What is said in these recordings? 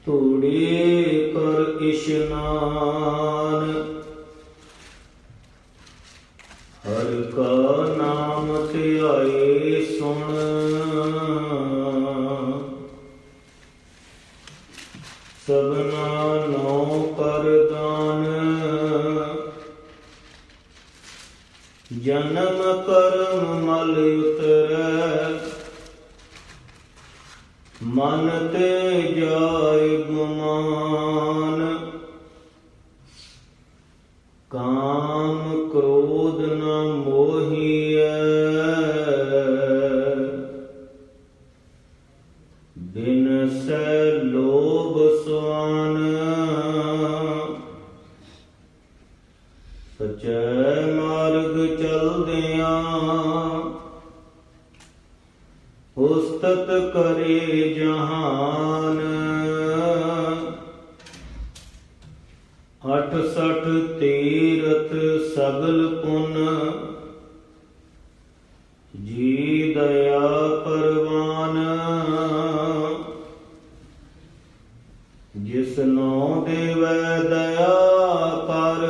ਧੂੜੀ ਕਰ ਇਸ਼ਨਾਨ, ਹਰਿ ਕਾ ਨਾਮ ਧਿਆਏ ਸੁਣ, ਸਭਨਾ ਨੋ ਕਰ ਦਾਨ, ਜਨਮ ਕਰਮ ਮਲ ਉਤਰੈ, ਮਨ ਤੇ ਜਾਇ ਗੁਮਾਨ, ਕਾਮ ਕ੍ਰੋਧ ਨ ਮੋਹੀਐ, ਬਿਨਸੈ ਲੋਭ ਸੁਆਨ, ਸਚੈ ਮਾਰਗ ਚਲਦਿਆਂ ਉਸਤਤ ਕਰੇ ਜਹਾਨ, 68 ਤੀਰਥ ਸਗਲ ਪੁਨ, ਜੀ ਦਇਆ ਪਰਵਾਨ, ਜਿਸਨੋ ਦੇਵੈ ਦਇਆ ਕਰ,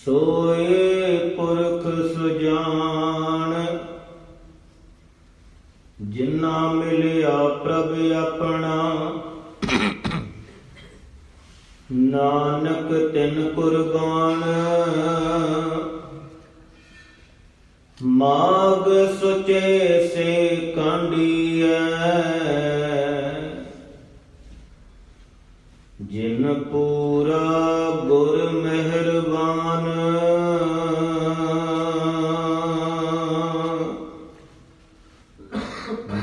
ਸੋਏ ਪੁਰਖ ਸੁਜਾਨ, ਜਿਨਾ ਮਿਲਿਆ ਪ੍ਰਭ ਆਪਣਾ, ਨਾਨਕ ਤਿਨ ਕੁਰਬਾਨ, ਮਾਗ ਸੁਚੇ ਸੇ ਕਾਂਡੀਐ, ਜਿਨ ਪੂਰਾ ਗੁਰ ਮਿਹਰਬਾਨ,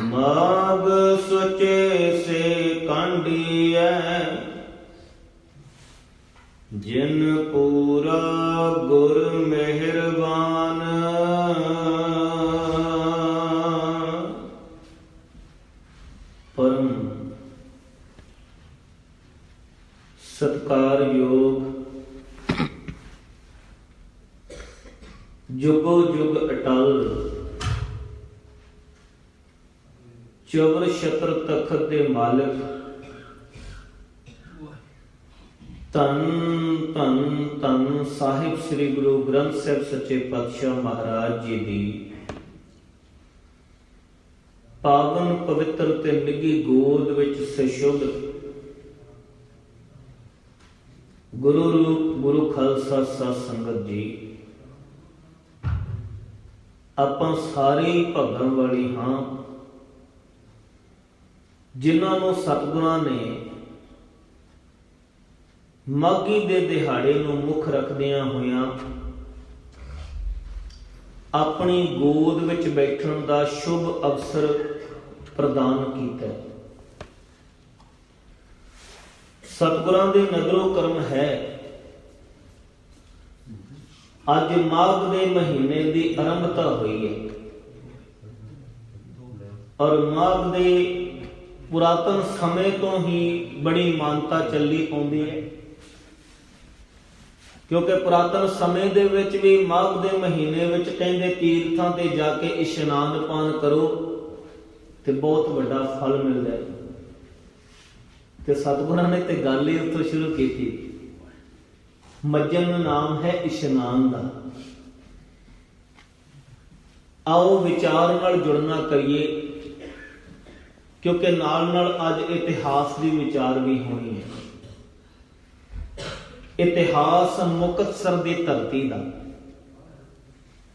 ਮਾਗ ਸੁਚੇ ਸੇ ਕਾਂਡੀਐ, ਜਿਨ ਪੂਰਾ ਗੁਰ ਮਿਹਰਬਾਨ, ਪਰਮ ਸਤਿਕਾਰਯੋਗ ਜੁਗੋ ਜੁਗ ਅਟਲ ਚਵਰ ਛਤਰ ਤਖਤ ਦੇ ਮਾਲਕ, ਧੰਨ ਧੰਨ ਧੰਨ ਸਾਹਿਬ ਸ੍ਰੀ ਗੁਰੂ ਗ੍ਰੰਥ ਸਾਹਿਬ ਸੱਚੇ ਪਾਤਸ਼ਾਹ ਮਹਾਰਾਜ ਜੀ ਦੀ ਪਾਵਨ ਪਵਿੱਤਰ ਤੇ ਨਿੱਘੀ ਗੋਦ ਵਿੱਚ ਸਸ਼ੁੱਧ ਗੁਰੂ ਰੂਪ ਗੁਰੂ ਖਾਲਸਾ ਸਾਧ ਸੰਗਤ ਜੀ, ਆਪਾਂ ਸਾਰੇ ਭਾਗਾਂ ਵਾਲੀ ਹਾਂ ਜਿਨ੍ਹਾਂ ਨੂੰ ਸਤਿਗੁਰਾਂ ਨੇ ਮਾਘੀ ਦੇ ਦਿਹਾੜੇ ਨੂੰ ਮੁੱਖ ਰੱਖਦਿਆਂ ਹੋਇਆਂ ਆਪਣੀ ਗੋਦ ਵਿੱਚ ਬੈਠਣ ਦਾ ਸ਼ੁਭ ਅਵਸਰ ਪ੍ਰਦਾਨ ਕੀਤਾ। ਸਤਿਗੁਰਾਂ ਦੇ ਨਜ਼ਰੋਂ ਕਰਮ ਹੈ ਅੱਜ ਮਾਘ ਦੇ ਮਹੀਨੇ ਦੀ ਆਰੰਭਤਾ ਹੋਈ ਹੈ ਔਰ ਮਾਘ ਦੇ ਪੁਰਾਤਨ ਸਮੇਂ ਤੋਂ ਹੀ ਬੜੀ ਮਾਨਤਾ ਚੱਲੀ ਆਉਂਦੀ ਹੈ, ਕਿਉਂਕਿ ਪੁਰਾਤਨ ਸਮੇਂ ਦੇ ਵਿੱਚ ਵੀ ਮਾਘ ਦੇ ਮਹੀਨੇ ਵਿੱਚ ਕਹਿੰਦੇ ਤੀਰਥਾਂ ਤੇ ਜਾ ਕੇ ਇਸ਼ਨਾਨ ਪਾਨ ਕਰੋ ਤੇ ਬਹੁਤ ਵੱਡਾ ਫਲ ਮਿਲਦਾ ਹੈ। ਤੇ ਸਤਿਗੁਰਾਂ ਨੇ ਤੇ ਗੱਲ ਹੀ ਉੱਥੋਂ ਸ਼ੁਰੂ ਕੀਤੀ। ਮੱਜਨ ਨਾਮ ਹੈ ਇਸ਼ਨਾਨ ਦਾ। ਆਓ ਵਿਚਾਰ ਨਾਲ ਜੁੜਨਾ ਕਰੀਏ, ਕਿਉਂਕਿ ਨਾਲ ਨਾਲ ਅੱਜ ਇਤਿਹਾਸ ਦੀ ਵਿਚਾਰ ਵੀ ਹੋਣੀ ਹੈ। ਇਤਿਹਾਸ ਮੁਕਤਸਰ ਦੀ ਧਰਤੀ ਦਾ,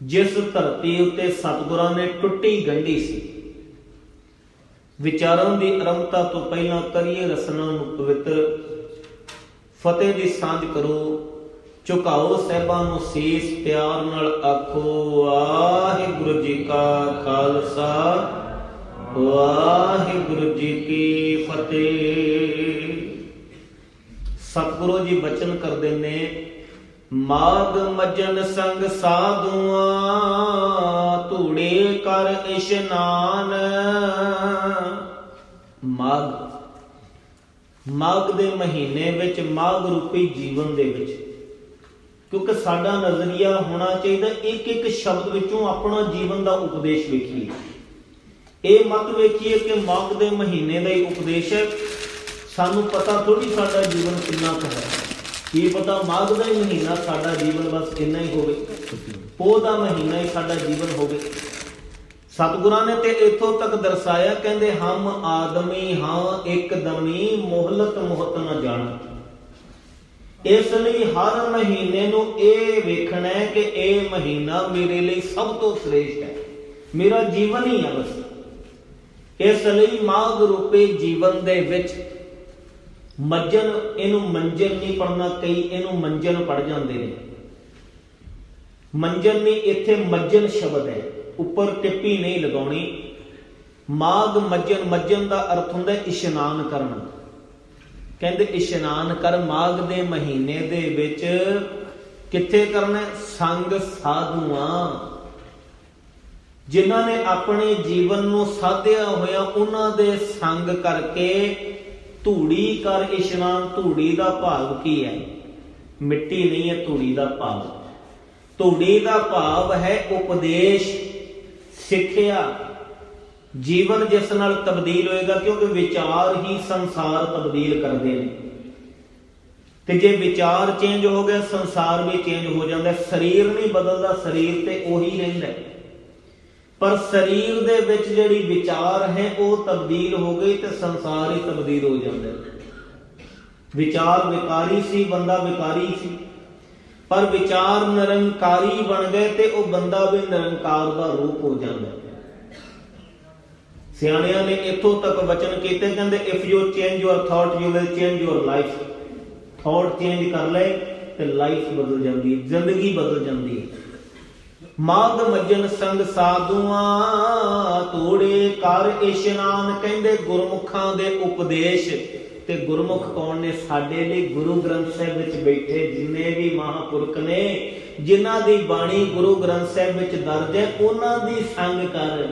ਜਿਸ ਧਰਤੀ ਉੱਤੇ ਸਤਿਗੁਰਾਂ ਨੇ ਟੁੱਟੀ ਗੰਢੀ ਸੀ। ਵਿਚਾਰਾਂ ਦੀ ਆਰੰਭਤਾ ਤੋਂ ਪਹਿਲਾਂ ਕਰੀਏ ਰਸਨਾ ਨੂੰ ਪਵਿੱਤਰ, ਫਤਿਹ ਦੀ ਸਾਂਝ ਕਰੋ, ਝੁਕਾਓ ਸਾਹਿਬਾਂ ਨੂੰ ਸੀਸ, ਪਿਆਰ ਨਾਲ ਆਖੋ ਵਾਹਿਗੁਰੂ ਜੀ ਕਾ ਖਾਲਸਾ ਵਾਹਿਗੁਰੂ ਜੀ ਕੀ ਫਤਿਹ। ਸਤਿਗੁਰੂ ਜੀ ਬਚਨ ਕਰਦੇ ਨੇ, ਮਾਘ ਮੱਜਨ ਸੰਗ ਸਾਧੂਆਂ ਧੂੜੇ ਕਰ ਇਸ਼ਨਾਨ। ਮਾਘ ਦੇ ਮਹੀਨੇ ਵਿੱਚ, ਮਾਘ ਰੂਪੀ ਜੀਵਨ ਦੇ ਵਿੱਚ क्योंकि साडा नजरिया होना चाहिए एक एक शब्द विचों अपना जीवन का उपदेश वेखिए। ये मत वेखिए कि माघ के महीने का ही उपदेश है, सानू पता थोड़ी साडा जीवन कितना क है, की पता माघ का ही महीना साडा जीवन बस इन्ना ही होवे, पोह दा महीना ही साडा जीवन होवे। सतगुरां ने ते इथों तक दर्शाया, कहंदे हम आदमी हाँ एकदमी मोहलत मोहत न जान। इसलिए हर महीने नूं ये वेखना है कि यह महीना मेरे लिए सब तो श्रेष्ठ है, मेरा जीवन ही है बस। इसलिए माघ रूपे जीवन दे विच मज्जन, इनू मंजन नहीं पढ़ना, कई इनू मंजन पढ़ जाते हैं। मंजन नहीं, इत्थे मज्जन शब्द है, ऊपर टिप्पी नहीं लगाउणी। माघ मज्जन, मज्जन का अर्थ हुंदा इशनान करना। कहते इशनान कर माघ दे महीने दे विच किथे करना, संग साधुआं जिन्हां ने अपने जीवन नूं साधिया होया उन्हां दे संग करके धूड़ी कर इशनान। धूड़ी का भाव की है? मिट्टी नहीं है धूड़ी का भाव। धूड़ी का भाव है उपदेश, सिक्ख्या, जीवन जिस नाल तब्दील होएगा, क्योंकि विचार ही संसार तब्दील करते हैं। ते जे विचार चेंज हो गया संसार भी चेंज हो जाता है। शरीर नहीं बदलता, शरीर ते उही रहिंदा है, पर शरीर दे विच जिहड़ी विचार है वो तब्दील हो गई तो संसार ही तब्दील हो जाता है। विचार विकारी सी, बंदा विकारी सी, पर विचार निरंकारी बन गए तो वह बंदा भी निरंकार का रूप हो जाता है। सियाणियां ने इथों तक वचन किए, कहते if you change your thought you will change your life. Thought change कर ले तो लाइफ बदल जाती है, जिंदगी बदल जाती है। माघ मज्जन संग साधुआं तोड़े कर इशनान। कहते गुरमुखां दे उपदेश, ते गुरमुख कौन ने? साडे लिए गुरु ग्रंथ साहिब विच बैठे जिन्ने भी महापुरख ने, जिन्हां दी बाणी गुरु ग्रंथ साहिब विच दर्ज है, उन्हां दी संग कर,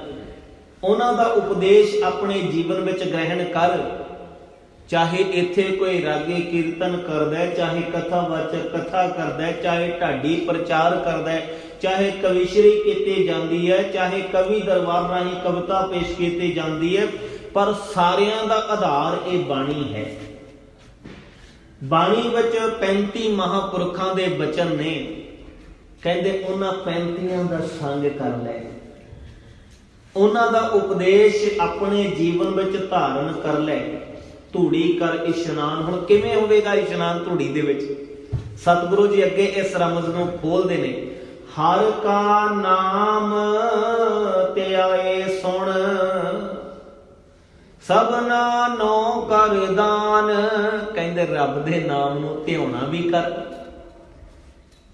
उन्हां दा उपदेश अपने जीवन विच ग्रहण कर। चाहे इत्थे कोई रागी कीर्तन करदा है, चाहे कथावाचक कथा करदा है, चाहे ढाडी प्रचार करदा है, चाहे कविश्री कीती जांदी है, चाहे कवि दरबार राही कविता पेश कीती जांदी है, पर सारियां दा आधार ये बाणी है। बाणी विच 35 महापुरखां दे बचन ने। कहंदे उन्हां 35 दा संग कर लै, उन्हां दा उपदेश अपने जीवन विच धारण कर लै। धूड़ी कर इशनान। हुण किवें होवेगा इशनान धूड़ी दे विच? सतगुरु जी अगे इस रमज नूं खोलदे ने। हर का नाम त्याए सुण, सबना नो कर दान। कहंदे रब दे नाम नूं ध्याउणा भी कर,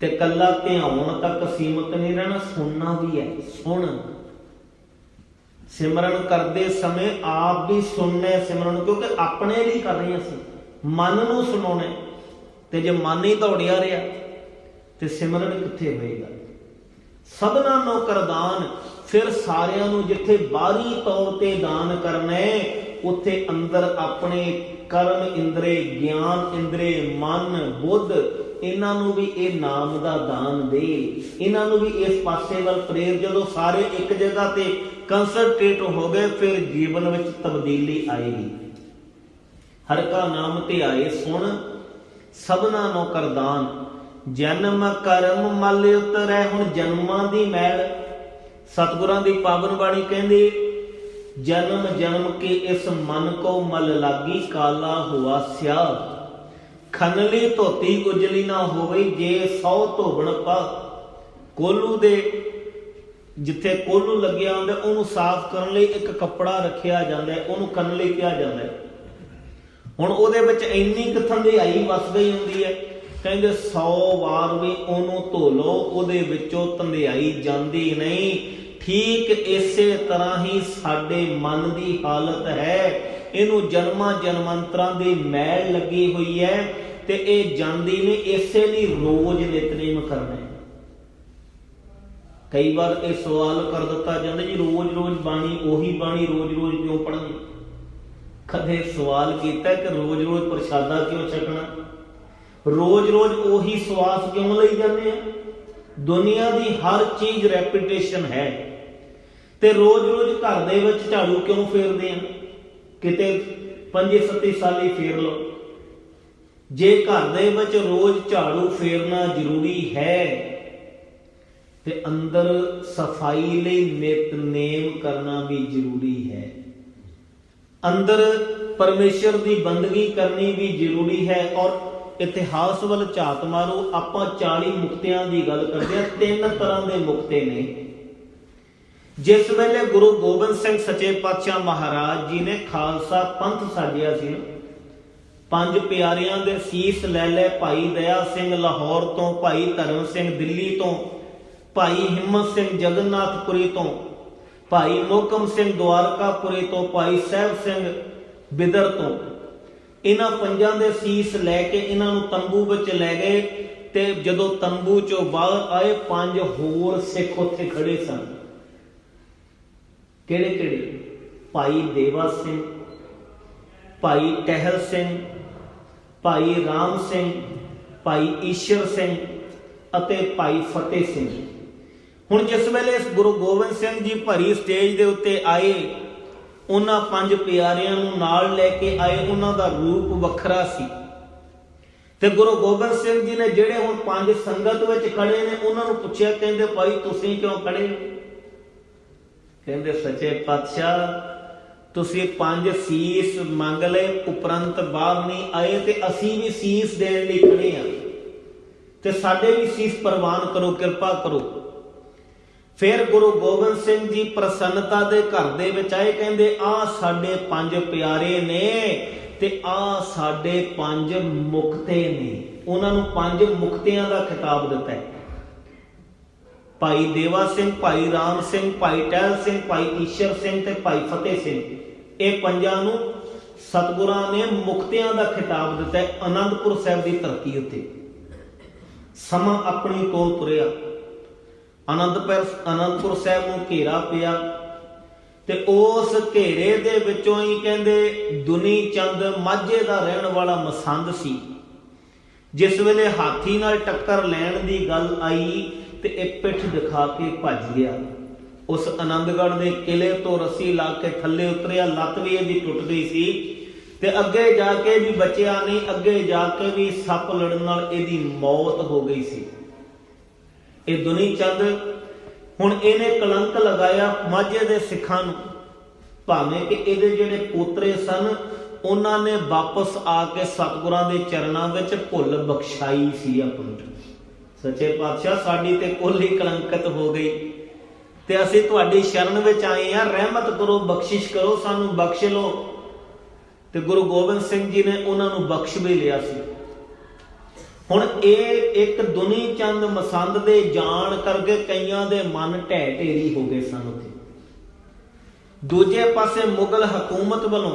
ते कल्ला ध्याउण तक सीमित नहीं रहना, सुनना भी है। सुन, सिमरन करते समय आप भी सुनना सिमरन, क्योंकि अपने लिए कर रहे हैं, मन नूं सुनाउणा। ते जे मन ही दौड़िया रहा तो सिमरन कित्थे होएगा? सबना नो कर दान। फिर सारियां नूं जिथे बाहरी तौर ते दान करना है, उत्थे अंदर अपने कर्म इंद्रे, ज्ञान इंद्रे, मन, बुद्ध, इन्हां नूं भी ये नाम दा दान दे। इन्हां नूं भी इस पासे वल प्रेर। जदों सारे एक जगह ते कंसंट्रेट हो गए, फिर जीवन विच तब्दीली आएगी। हर का नाम ध्याए सुन, सबना नो कर दान। जन्म कर्म मल उतरै। हुण जन्मां दी मैल, सतगुरां दी पावन बाणी कहंदी, जन्म जन्म के इस मन को मल लागी, काला हुआ स्या। खनली धोती उजली ना होवे, जे 100 धोबण पा। कोलू दे जिथे कोलू लग्या हुंदा उहनूं साफ करन लई एक कपड़ा रखिया जांदा है, उहनूं खनली किहा जांदा है। हुण ਉਹਦੇ ਵਿੱਚ ਇੰਨੀ ਕੁ ਧੰਦਿਆਈ ਵਸ ਗਈ ਹੁੰਦੀ ਹੈ, ਕਹਿੰਦੇ 100 ਵਾਰ ਵੀ ਉਹਨੂੰ ਧੋ ਲਓ ਉਹਦੇ ਵਿੱਚੋਂ ਧੰਦਿਆਈ ਜਾਂਦੀ ਨਹੀਂ। ਠੀਕ ਇਸੇ ਤਰ੍ਹਾਂ ਹੀ ਸਾਡੇ ਮਨ ਦੀ ਹਾਲਤ ਹੈ। ਇਹਨੂੰ ਜਨਮਾਂ ਜਨਮੰਤਰਾਂ ਦੀ ਮੈਲ ਲੱਗੀ ਹੋਈ ਹੈ ਤੇ ਇਹ ਜਾਂਦੀ ਨਹੀਂ, ਇਸੇ ਲਈ ਰੋਜ਼ ਨਿਤਨੇਮ ਕਰਨਾ ਹੈ। ਕਈ ਵਾਰ ਇਹ ਸਵਾਲ ਕਰ ਦਿੱਤਾ ਜਾਂਦਾ ਜੀ ਰੋਜ਼ ਰੋਜ਼ ਬਾਣੀ, ਉਹੀ ਬਾਣੀ ਰੋਜ਼ ਰੋਜ਼ ਕਿਉਂ ਪੜ੍ਹਨੀ? ਕਦੇ ਸਵਾਲ ਕੀਤਾ ਕਿ ਰੋਜ਼ ਰੋਜ਼ ਪ੍ਰਸ਼ਾਦਾ ਕਿਉਂ ਛਕਣਾ? रोज रोज ਉਹੀ ਸਵਾਸ ਕਿਉਂ ਲਈ ਜਾਂਦੇ ਆ? ਦੁਨੀਆ ਦੀ ਹਰ ਚੀਜ਼ ਰੈਪੂਟੇਸ਼ਨ ਹੈ, ਤੇ ਰੋਜ਼ ਰੋਜ਼ ਘਰ ਦੇ ਵਿੱਚ ਝਾੜੂ ਕਿਉਂ ਫੇਰਦੇ ਆ? ਕਿਤੇ 5-7 ਸਾਲੀ ਫੇਰ ਲਓ। ਜੇ ਘਰ ਦੇ ਵਿੱਚ ਰੋਜ਼ ਝਾੜੂ ਫੇਰਨਾ ਜ਼ਰੂਰੀ ਹੈ ਤੇ ਅੰਦਰ ਸਫਾਈ ਲਈ ਨਿਤਨੇਮ ਕਰਨਾ ਵੀ ਜ਼ਰੂਰੀ ਹੈ। ਅੰਦਰ ਪਰਮੇਸ਼ਰ ਦੀ ਬੰਦਗੀ ਕਰਨੀ ਵੀ ਜ਼ਰੂਰੀ ਹੈ। ਔਰ ਇਤਿਹਾਸ ਵੱਲ ਝਾਤ ਮਾਰੋ, ਆਪਾਂ 40 ਮੁਕਤਿਆਂ ਦੀ ਗੱਲ ਕਰਦੇ ਹਾਂ। 3 ਤਰ੍ਹਾਂ ਦੇ ਮੁਕਤੇ ਨੇ। ਜਿਸ ਵੇਲੇ ਗੁਰੂ ਗੋਬਿੰਦ ਸਿੰਘ ਸੱਚੇ ਪਾਤਸ਼ਾਹ ਮਹਾਰਾਜ ਜੀ ਨੇ ਖਾਲਸਾ ਪੰਥ ਸਾਜਿਆ ਸੀ, 5 ਪਿਆਰਿਆਂ ਦੇ ਸੀਸ ਲੈ ਲੈ, ਭਾਈ ਦਇਆ ਸਿੰਘ ਲਾਹੌਰ ਤੋਂ, ਭਾਈ ਧਰਮ ਸਿੰਘ ਦਿੱਲੀ ਤੋਂ, ਭਾਈ ਹਿੰਮਤ ਸਿੰਘ ਜਗਨਨਾਥਪੁਰੀ ਤੋਂ, ਭਾਈ ਮੋਹਕਮ ਸਿੰਘ ਦੁਆਰਕਾਪੁਰੀ ਤੋਂ, ਭਾਈ ਸਾਹਿਬ ਸਿੰਘ ਬਿਦਰ ਤੋਂ, ਇਹਨਾਂ 5 ਦੇ ਸੀਸ ਲੈ ਕੇ ਇਹਨਾਂ ਨੂੰ ਤੰਬੂ ਵਿੱਚ ਲੈ ਗਏ। ਤੇ ਜਦੋਂ ਤੰਬੂ ਚੋਂ ਬਾਹਰ ਆਏ, 5 ਹੋਰ ਸਿੱਖ ਉੱਥੇ ਖੜੇ ਸਨ। ਕਿਹੜੇ ਕਿਹੜੇ? ਭਾਈ ਦੇਵਾ ਸਿੰਘ, ਭਾਈ ਟਹਿਲ ਸਿੰਘ, ਭਾਈ ਰਾਮ ਸਿੰਘ, ਭਾਈ ਈਸ਼ਰ ਸਿੰਘ ਅਤੇ ਭਾਈ ਫਤਿਹ ਸਿੰਘ। ਹੁਣ ਜਿਸ ਵੇਲੇ ਗੁਰੂ ਗੋਬਿੰਦ ਸਿੰਘ ਜੀ ਭਰੀ ਸਟੇਜ ਦੇ ਉੱਤੇ ਆਏ, ਉਹਨਾਂ 5 ਪਿਆਰਿਆਂ ਨੂੰ ਨਾਲ ਲੈ ਕੇ ਆਏ। ਉਹਨਾਂ ਦਾ ਰੂਪ ਵੱਖਰਾ ਸੀ। ਤੇ ਗੁਰੂ ਗੋਬਿੰਦ ਸਿੰਘ ਜੀ ਨੇ ਜਿਹੜੇ ਹੁਣ 5 ਸੰਗਤ ਵਿੱਚ ਖੜੇ ਨੇ, ਉਹਨਾਂ ਨੂੰ ਪੁੱਛਿਆ, ਕਹਿੰਦੇ ਭਾਈ ਤੁਸੀਂ ਕਿਉਂ ਖੜੇ? ਕਹਿੰਦੇ ਸੱਚੇ ਪਾਤਸ਼ਾਹ ਤੁਸੀਂ 5 ਸੀਸ ਮੰਗ ਲਏ, ਉਪਰੰਤ ਬਾਹਰ ਨਹੀਂ ਆਏ, ਤੇ ਅਸੀਂ ਵੀ ਸੀਸ ਦੇਣ ਲਈ ਖੜੇ ਆ, ਤੇ ਸਾਡੇ ਵੀ ਸੀਸ ਪ੍ਰਵਾਨ ਕਰੋ, ਕਿਰਪਾ ਕਰੋ। ਫਿਰ ਗੁਰੂ ਗੋਬਿੰਦ ਸਿੰਘ ਜੀ ਪ੍ਰਸੰਨਤਾ ਦੇ ਘਰ ਦੇ ਵਿੱਚ ਆਏ। ਕਹਿੰਦੇ ਆਹ ਸਾਡੇ 5 ਪਿਆਰੇ ਨੇ ਤੇ ਆਹ ਸਾਡੇ 5 ਮੁਕਤੇ ਨੇ। ਉਹਨਾਂ ਨੂੰ 5 ਮੁਕਤਿਆਂ ਦਾ ਖਿਤਾਬ ਦਿੱਤਾ ਹੈ। ਭਾਈ ਦੇਵਾ ਸਿੰਘ, ਭਾਈ ਰਾਮ ਸਿੰਘ, ਭਾਈ ਟਹਿਲ ਸਿੰਘ, ਭਾਈ ਈਸ਼ਰ ਸਿੰਘ ਤੇ ਭਾਈ ਫਤਿਹ ਸਿੰਘ, ਇਹ 5 ਨੂੰ ਸਤਿਗੁਰਾਂ ਨੇ ਮੁਕਤਿਆਂ ਦਾ ਖਿਤਾਬ ਦਿੱਤਾ ਹੈ। ਅਨੰਦਪੁਰ ਸਾਹਿਬ ਦੀ ਧਰਤੀ ਉੱਤੇ ਸਮਾਂ ਆਪਣੀ ਕੋਲ ਤੁਰਿਆ। ਅਨੰਦਪੁਰ ਸਾਹਿਬ ਨੂੰ ਘੇਰਾ ਪਿਆ, ਤੇ ਉਸ ਘੇਰੇ ਦੇ ਵਿੱਚੋਂ ਹੀ ਕਹਿੰਦੇ ਦੁਨੀ ਚੰਦ ਮਾਝੇ ਦਾ ਰਹਿਣ ਵਾਲਾ ਮਸੰਦ ਸੀ। ਜਿਸ ਵੇਲੇ ਹਾਥੀ ਨਾਲ ਟੱਕਰ ਲੈਣ ਦੀ ਗੱਲ ਆਈ ਤੇ ਇਹ ਪਿੱਠ ਦਿਖਾ ਕੇ ਭੱਜ ਗਿਆ। ਉਸ ਆਨੰਦਗੜ੍ਹ ਦੇ ਕਿਲੇ ਤੋਂ ਰੱਸੀ ਲਾ ਕੇ ਥੱਲੇ ਉਤਰਿਆ, ਲੱਤ ਵੀ ਇਹਦੀ ਟੁੱਟ ਗਈ ਸੀ, ਤੇ ਅੱਗੇ ਜਾ ਕੇ ਵੀ ਬਚਿਆ ਨਹੀਂ। ਅੱਗੇ ਜਾ ਕੇ ਵੀ ਸੱਪ ਲੜਨ ਨਾਲ ਇਹਦੀ ਮੌਤ ਹੋ ਗਈ ਸੀ। ਇਹ ਦੁਨੀ ਚੰਦ ਹੁਣ ਇਹਨੇ ਕਲੰਕ ਲਗਾਇਆ ਮਾਝੇ ਦੇ ਸਿੱਖਾਂ ਨੂੰ, ਭਾਵੇਂ ਕਿ ਇਹਦੇ ਜਿਹੜੇ ਪੋਤਰੇ ਸਨ ਉਹਨਾਂ ਨੇ ਵਾਪਸ ਆ ਕੇ ਸਤਿਗੁਰਾਂ ਦੇ ਚਰਨਾਂ ਵਿੱਚ ਭੁੱਲ ਬਖਸ਼ਾਈ ਸੀ ਆਪਣੀ। ਸੱਚੇ ਪਾਤਸ਼ਾਹ ਸਾਡੀ ਤੇ ਕੁੱਲ ਹੀ ਕਲੰਕਿਤ ਹੋ ਗਈ, ਤੇ ਅਸੀਂ ਤੁਹਾਡੀ ਸ਼ਰਨ ਵਿੱਚ ਆਏ ਹਾਂ, ਰਹਿਮਤ ਕਰੋ, ਬਖਸ਼ਿਸ਼ ਕਰੋ, ਸਾਨੂੰ ਬਖਸ਼ ਲਓ। ਤੇ ਗੁਰੂ ਗੋਬਿੰਦ ਸਿੰਘ ਜੀ ਨੇ ਉਹਨਾਂ ਨੂੰ ਬਖਸ਼ ਵੀ ਲਿਆ ਸੀ। ਹੁਣ ਇਹ ਇੱਕ ਦੁਨੀ ਚੰਦ ਮਸੰਦ ਦੇ ਜਾਣ ਕਰਕੇ ਕਈਆਂ ਦੇ ਮਨ ਢਹਿ ਢੇਰੀ ਹੋ ਗਏ ਸਨ ਉੱਥੇ। ਦੂਜੇ ਪਾਸੇ ਮੁਗਲ ਹਕੂਮਤ ਵੱਲੋਂ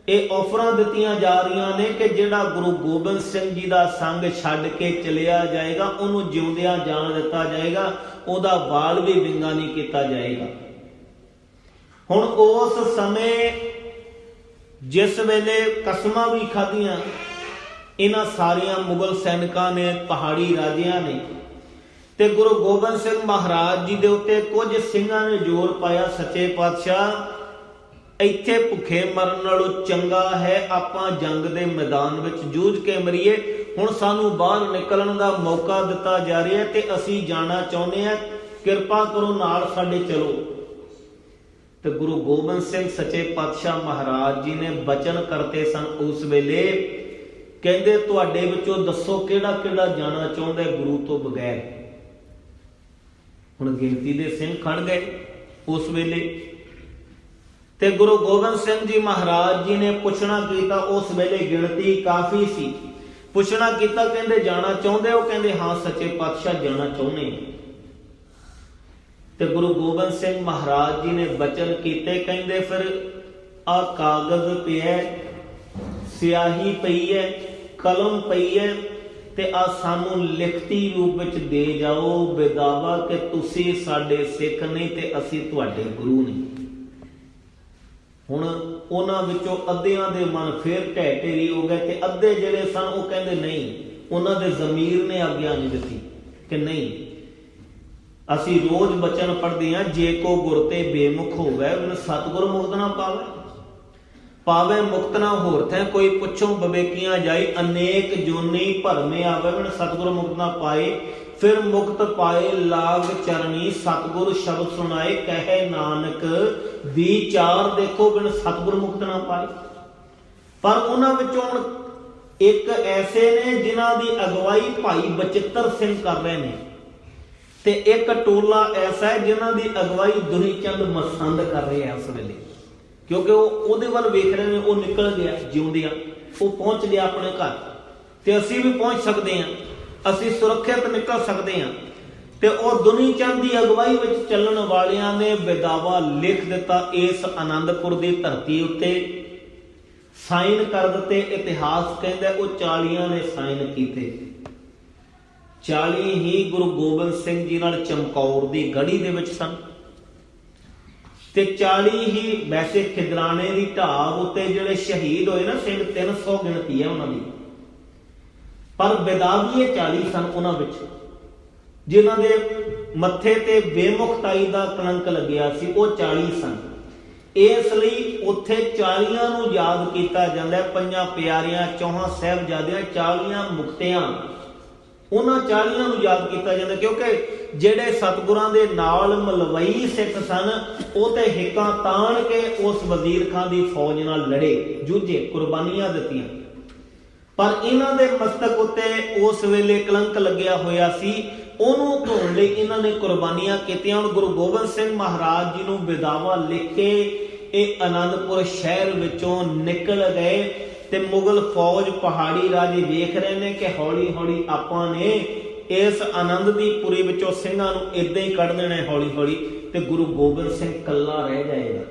ਇਹ ਆਫਰਾਂ ਦਿੱਤੀਆਂ ਜਾ ਰਹੀਆਂ ਨੇ ਕਿ ਜਿਹੜਾ ਗੁਰੂ ਗੋਬਿੰਦ ਸਿੰਘ ਜੀ ਦਾ ਸੰਗ ਛੱਡ ਕੇ ਚਲਿਆ ਜਾਏਗਾ, ਉਹਨੂੰ ਜਿਉਂਦਿਆਂ ਜਾਣ ਦਿੱਤਾ ਜਾਏਗਾ, ਉਹਦਾ ਵਾਲ ਵੀ ਵਿੰਗਾ ਨਹੀਂ ਕੀਤਾ ਜਾਏਗਾ। ਹੁਣ ਉਸ ਸਮੇਂ ਜਿਸ ਵੇਲੇ ਕਸਮਾਂ ਵੀ ਖਾਧੀਆਂ ਇਹਨਾਂ ਸਾਰੀਆਂ ਮੁਗਲ ਸੈਨਿਕਾਂ ਨੇ, ਪਹਾੜੀ ਰਾਜਿਆਂ ਨੇ, ਤੇ ਗੁਰੂ ਗੋਬਿੰਦ ਸਿੰਘ ਮਹਾਰਾਜ ਜੀ ਦੇ ਉੱਤੇ ਕੁਝ ਸਿੰਘਾਂ ਨੇ ਜ਼ੋਰ ਪਾਇਆ, ਸੱਚੇ ਪਾਤਸ਼ਾਹ ਇੱਥੇ ਭੁੱਖੇ ਮਰਨ ਨਾਲੋਂ ਚੰਗਾ ਹੈ ਆਪਾਂ ਜੰਗ ਦੇ ਮੈਦਾਨ ਵਿੱਚ ਜੂਝ ਕੇ ਮਰੀਏ। ਹੁਣ ਸਾਨੂੰ ਬਾਹਰ ਨਿਕਲਣ ਦਾ ਮੌਕਾ ਦਿੱਤਾ ਜਾ ਰਿਹਾ ਹੈ ਤੇ ਅਸੀਂ ਜਾਣਾ ਚਾਹੁੰਦੇ ਹਾਂ, ਕਿਰਪਾ ਕਰੋ ਨਾਲ ਸਾਡੇ ਚਲੋ। ਤੇ ਗੁਰੂ ਗੋਬਿੰਦ ਸਿੰਘ ਸੱਚੇ ਪਾਤਸ਼ਾਹ ਮਹਾਰਾਜ ਜੀ ਨੇ ਬਚਨ ਕਰਤੇ ਸਨ ਉਸ ਵੇਲੇ, ਕਹਿੰਦੇ ਤੁਹਾਡੇ ਵਿੱਚੋਂ ਦੱਸੋ ਕਿਹੜਾ ਕਿਹੜਾ ਜਾਣਾ ਚਾਹੁੰਦਾ ਗੁਰੂ ਤੋਂ ਬਗੈਰ। ਹੁਣ ਗਿਣਤੀ ਦੇ ਸਿੰਘ ਖੜ ਗਏ ਉਸ ਵੇਲੇ, ਤੇ ਗੁਰੂ ਗੋਬਿੰਦ ਸਿੰਘ ਜੀ ਮਹਾਰਾਜ ਜੀ ਨੇ ਪੁੱਛਣਾ ਕੀਤਾ। ਉਸ ਵੇਲੇ ਗਿਣਤੀ ਕਾਫੀ ਸੀ। ਪੁੱਛਣਾ ਕੀਤਾ, ਕਹਿੰਦੇ ਜਾਣਾ ਚਾਹੁੰਦੇ ਹੋ? ਕਹਿੰਦੇ ਹਾਂ ਸੱਚੇ ਪਾਤਸ਼ਾਹ ਜਾਣਾ ਚਾਹੁੰਦੇ। ਤੇ ਗੁਰੂ ਗੋਬਿੰਦ ਸਿੰਘ ਮਹਾਰਾਜ ਜੀ ਨੇ ਬਚਨ ਕੀਤੇ, ਕਹਿੰਦੇ ਫਿਰ ਆ ਕਾਗਜ਼ ਪਿਆ, ਸਿਆਹੀ ਪਈ ਹੈ, ਕਲਮ ਪਈ ਹੈ, ਤੇ ਆ ਸਾਨੂੰ ਲਿਖਤੀ ਰੂਪ ਵਿੱਚ ਦੇ ਜਾਓ ਬੇਦਾਵਾ ਕਿ ਤੁਸੀਂ ਸਾਡੇ ਸਿੱਖ ਨਹੀਂ ਤੇ ਅਸੀਂ ਤੁਹਾਡੇ ਗੁਰੂ ਨਹੀਂ। ਹੁਣ ਉਹਨਾਂ ਵਿੱਚੋਂ ਅੱਧਿਆਂ ਦੇ ਮਨ ਫੇਰ ਢਹਿ ਢੇਰੀ ਹੋ ਗਏ ਤੇ ਅੱਧੇ ਜਿਹੜੇ ਸਨ ਉਹ ਕਹਿੰਦੇ ਨਹੀਂ, ਉਹਨਾਂ ਦੇ ਜ਼ਮੀਰ ਨੇ ਆਗਿਆ ਨਹੀਂ ਦਿੱਤੀ ਕਿ ਨਹੀਂ, ਅਸੀਂ ਰੋਜ਼ ਬਚਨ ਪੜ੍ਹਦੇ ਹਾਂ, ਜੇ ਕੋ ਗੁਰ ਤੇ ਬੇਮੁਖ ਹੋਵੇ ਉਹਨੂੰ ਸਤਿਗੁਰ ਮੁਕਤ ਨਾ ਪਾਵੇ, ਪਾਵੇ ਮੁਕਤ ਨਾ ਹੋਰ ਥੈ, ਕੋਈ ਪੁੱਛੋ ਬਵੇਕੀਆਂ ਜਾਈ, ਅਨੇਕ ਜੋਨੀ ਭਰਮੇ ਆਵੇ ਬਿਨ ਸਤਿਗੁਰ ਮੁਕਤ ਨਾ ਪਾਏ, ਫਿਰ ਮੁਕਤ ਪਾਏ ਲਾਗ ਚਰਨੀ, ਸਤਿਗੁਰ ਸ਼ਬਦ ਸੁਣਾਏ, ਕਹੇ ਨਾਨਕ ਵਿਚਾਰ ਦੇਖੋ ਬਿਨ ਸਤਿਗੁਰ ਮੁਕਤ ਨਾ ਪਾਏ। ਪਰ ਉਹਨਾਂ ਵਿੱਚੋਂ ਹੁਣ ਇੱਕ ਐਸੇ ਨੇ ਜਿਨ੍ਹਾਂ ਦੀ ਅਗਵਾਈ ਭਾਈ ਬਚਿੱਤਰ ਸਿੰਘ ਕਰ ਰਹੇ ਨੇ, ਤੇ ਇੱਕ ਟੋਲਾ ਐਸਾ ਹੈ ਜਿਨ੍ਹਾਂ ਦੀ ਅਗਵਾਈ ਦੁਨੀ ਚੰਦ ਮਸੰਦ ਕਰ ਰਹੇ ਆ ਉਸ ਵੇਲੇ, ਕਿਉਂਕਿ ਉਹ ਉਹਦੇ ਵੱਲ ਵੇਖ ਰਹੇ ਨੇ, ਉਹ ਨਿਕਲ ਗਿਆ ਜਿਉਂਦਿਆਂ, ਉਹ ਪਹੁੰਚ ਗਿਆ ਆਪਣੇ ਘਰ, ਤੇ ਅਸੀਂ ਵੀ ਪਹੁੰਚ ਸਕਦੇ ਹਾਂ, ਅਸੀਂ ਸੁਰੱਖਿਅਤ ਨਿਕਲ ਸਕਦੇ ਹਾਂ। ਤੇ ਉਹ ਦੁਨੀ ਚੰਦ ਦੀ ਅਗਵਾਈ ਵਿੱਚ ਚੱਲਣ ਵਾਲਿਆਂ ਨੇ ਵਿਦਾਵਾ ਲਿਖ ਦਿੱਤਾ ਇਸ ਆਨੰਦਪੁਰ ਦੀ ਧਰਤੀ ਉੱਤੇ, ਸਾਈਨ ਕਰ ਦਿੱਤੇ। ਇਤਿਹਾਸ ਕਹਿੰਦਾ ਉਹ 40 ਨੇ ਸਾਈਨ ਕੀਤੇ। 40 ਹੀ ਗੁਰੂ ਗੋਬਿੰਦ ਸਿੰਘ ਜੀ ਨਾਲ ਚਮਕੌਰ ਦੀ ਗੜੀ ਦੇ ਵਿੱਚ ਸਨ, ਤੇ 40 ਹੀ ਵੈਸੇ ਖਿਦਰਾਣੇ ਦੀ ਢਾਬ ਉੱਤੇ ਜਿਹੜੇ ਸ਼ਹੀਦ ਹੋਏ ਨਾ ਸਿੰਘ, 300 ਗਿਣਤੀ ਹੈ ਉਹਨਾਂ ਦੀ, ਪਰ ਵਿਦਾਵੀਏ 40 ਸਨ ਉਹਨਾਂ ਵਿੱਚ, ਜਿਨ੍ਹਾਂ ਦੇ ਮੱਥੇ ਤੇ ਬੇਮੁਖਤਾਈ ਦਾ ਕਲੰਕ ਲੱਗਿਆ ਸੀ, ਉਹ 40 ਸਨ। ਇਸ ਲਈ ਉੱਥੇ 40 ਨੂੰ ਯਾਦ ਕੀਤਾ ਜਾਂਦਾ, ਪੰਜਾਂ ਪਿਆਰਿਆਂ, ਚੌਹਾਂ ਸਾਹਿਬਜ਼ਾਦਿਆਂ, 40 ਮੁਕਤਿਆਂ, ਉਹਨਾਂ 40 ਨੂੰ ਯਾਦ ਕੀਤਾ ਜਾਂਦਾ, ਕਿਉਂਕਿ ਜਿਹੜੇ ਸਤਿਗੁਰਾਂ ਦੇ ਨਾਲ ਮਲਵਈ ਸਿੱਖ ਸਨ ਉਹ ਤੇ ਹਿੱਕਾਂ ਤਾਣ ਕੇ ਉਸ ਵਜ਼ੀਰ ਖਾਂ ਦੀ ਫੌਜ ਨਾਲ ਲੜੇ, ਜੂਝੇ, ਕੁਰਬਾਨੀਆਂ ਦਿੱਤੀਆਂ, ਪਰ ਇਹਨਾਂ ਦੇ ਮਸਤਕ ਉੱਤੇ ਉਸ ਵੇਲੇ ਕਲੰਕ ਲੱਗਿਆ ਹੋਇਆ ਸੀ, ਉਹਨੂੰ ਧੋਣ ਲਈ ਇਹਨਾਂ ਨੇ ਕੁਰਬਾਨੀਆਂ ਕੀਤੀਆਂ। ਹੁਣ ਗੁਰੂ ਗੋਬਿੰਦ ਸਿੰਘ ਮਹਾਰਾਜ ਜੀ ਨੂੰ ਵਿਦਾਵਾ ਲਿਖ ਕੇ ਇਹ ਆਨੰਦਪੁਰ ਸ਼ਹਿਰ ਵਿੱਚੋਂ ਨਿਕਲ ਗਏ, ਤੇ ਮੁਗਲ ਫੌਜ ਪਹਾੜੀ ਰਾਜੇ ਵੇਖ ਰਹੇ ਨੇ ਕਿ ਹੌਲੀ ਹੌਲੀ ਆਪਾਂ ਨੇ ਇਸ ਆਨੰਦ ਦੀ ਪੁਰੀ ਵਿੱਚੋਂ ਸਿੰਘਾਂ ਨੂੰ ਇਦਾਂ ਹੀ ਕੱਢ ਦੇਣਾ ਹੌਲੀ ਹੌਲੀ, ਤੇ ਗੁਰੂ ਗੋਬਿੰਦ ਸਿੰਘ ਕੱਲਾ ਰਹਿ ਜਾਏਗਾ।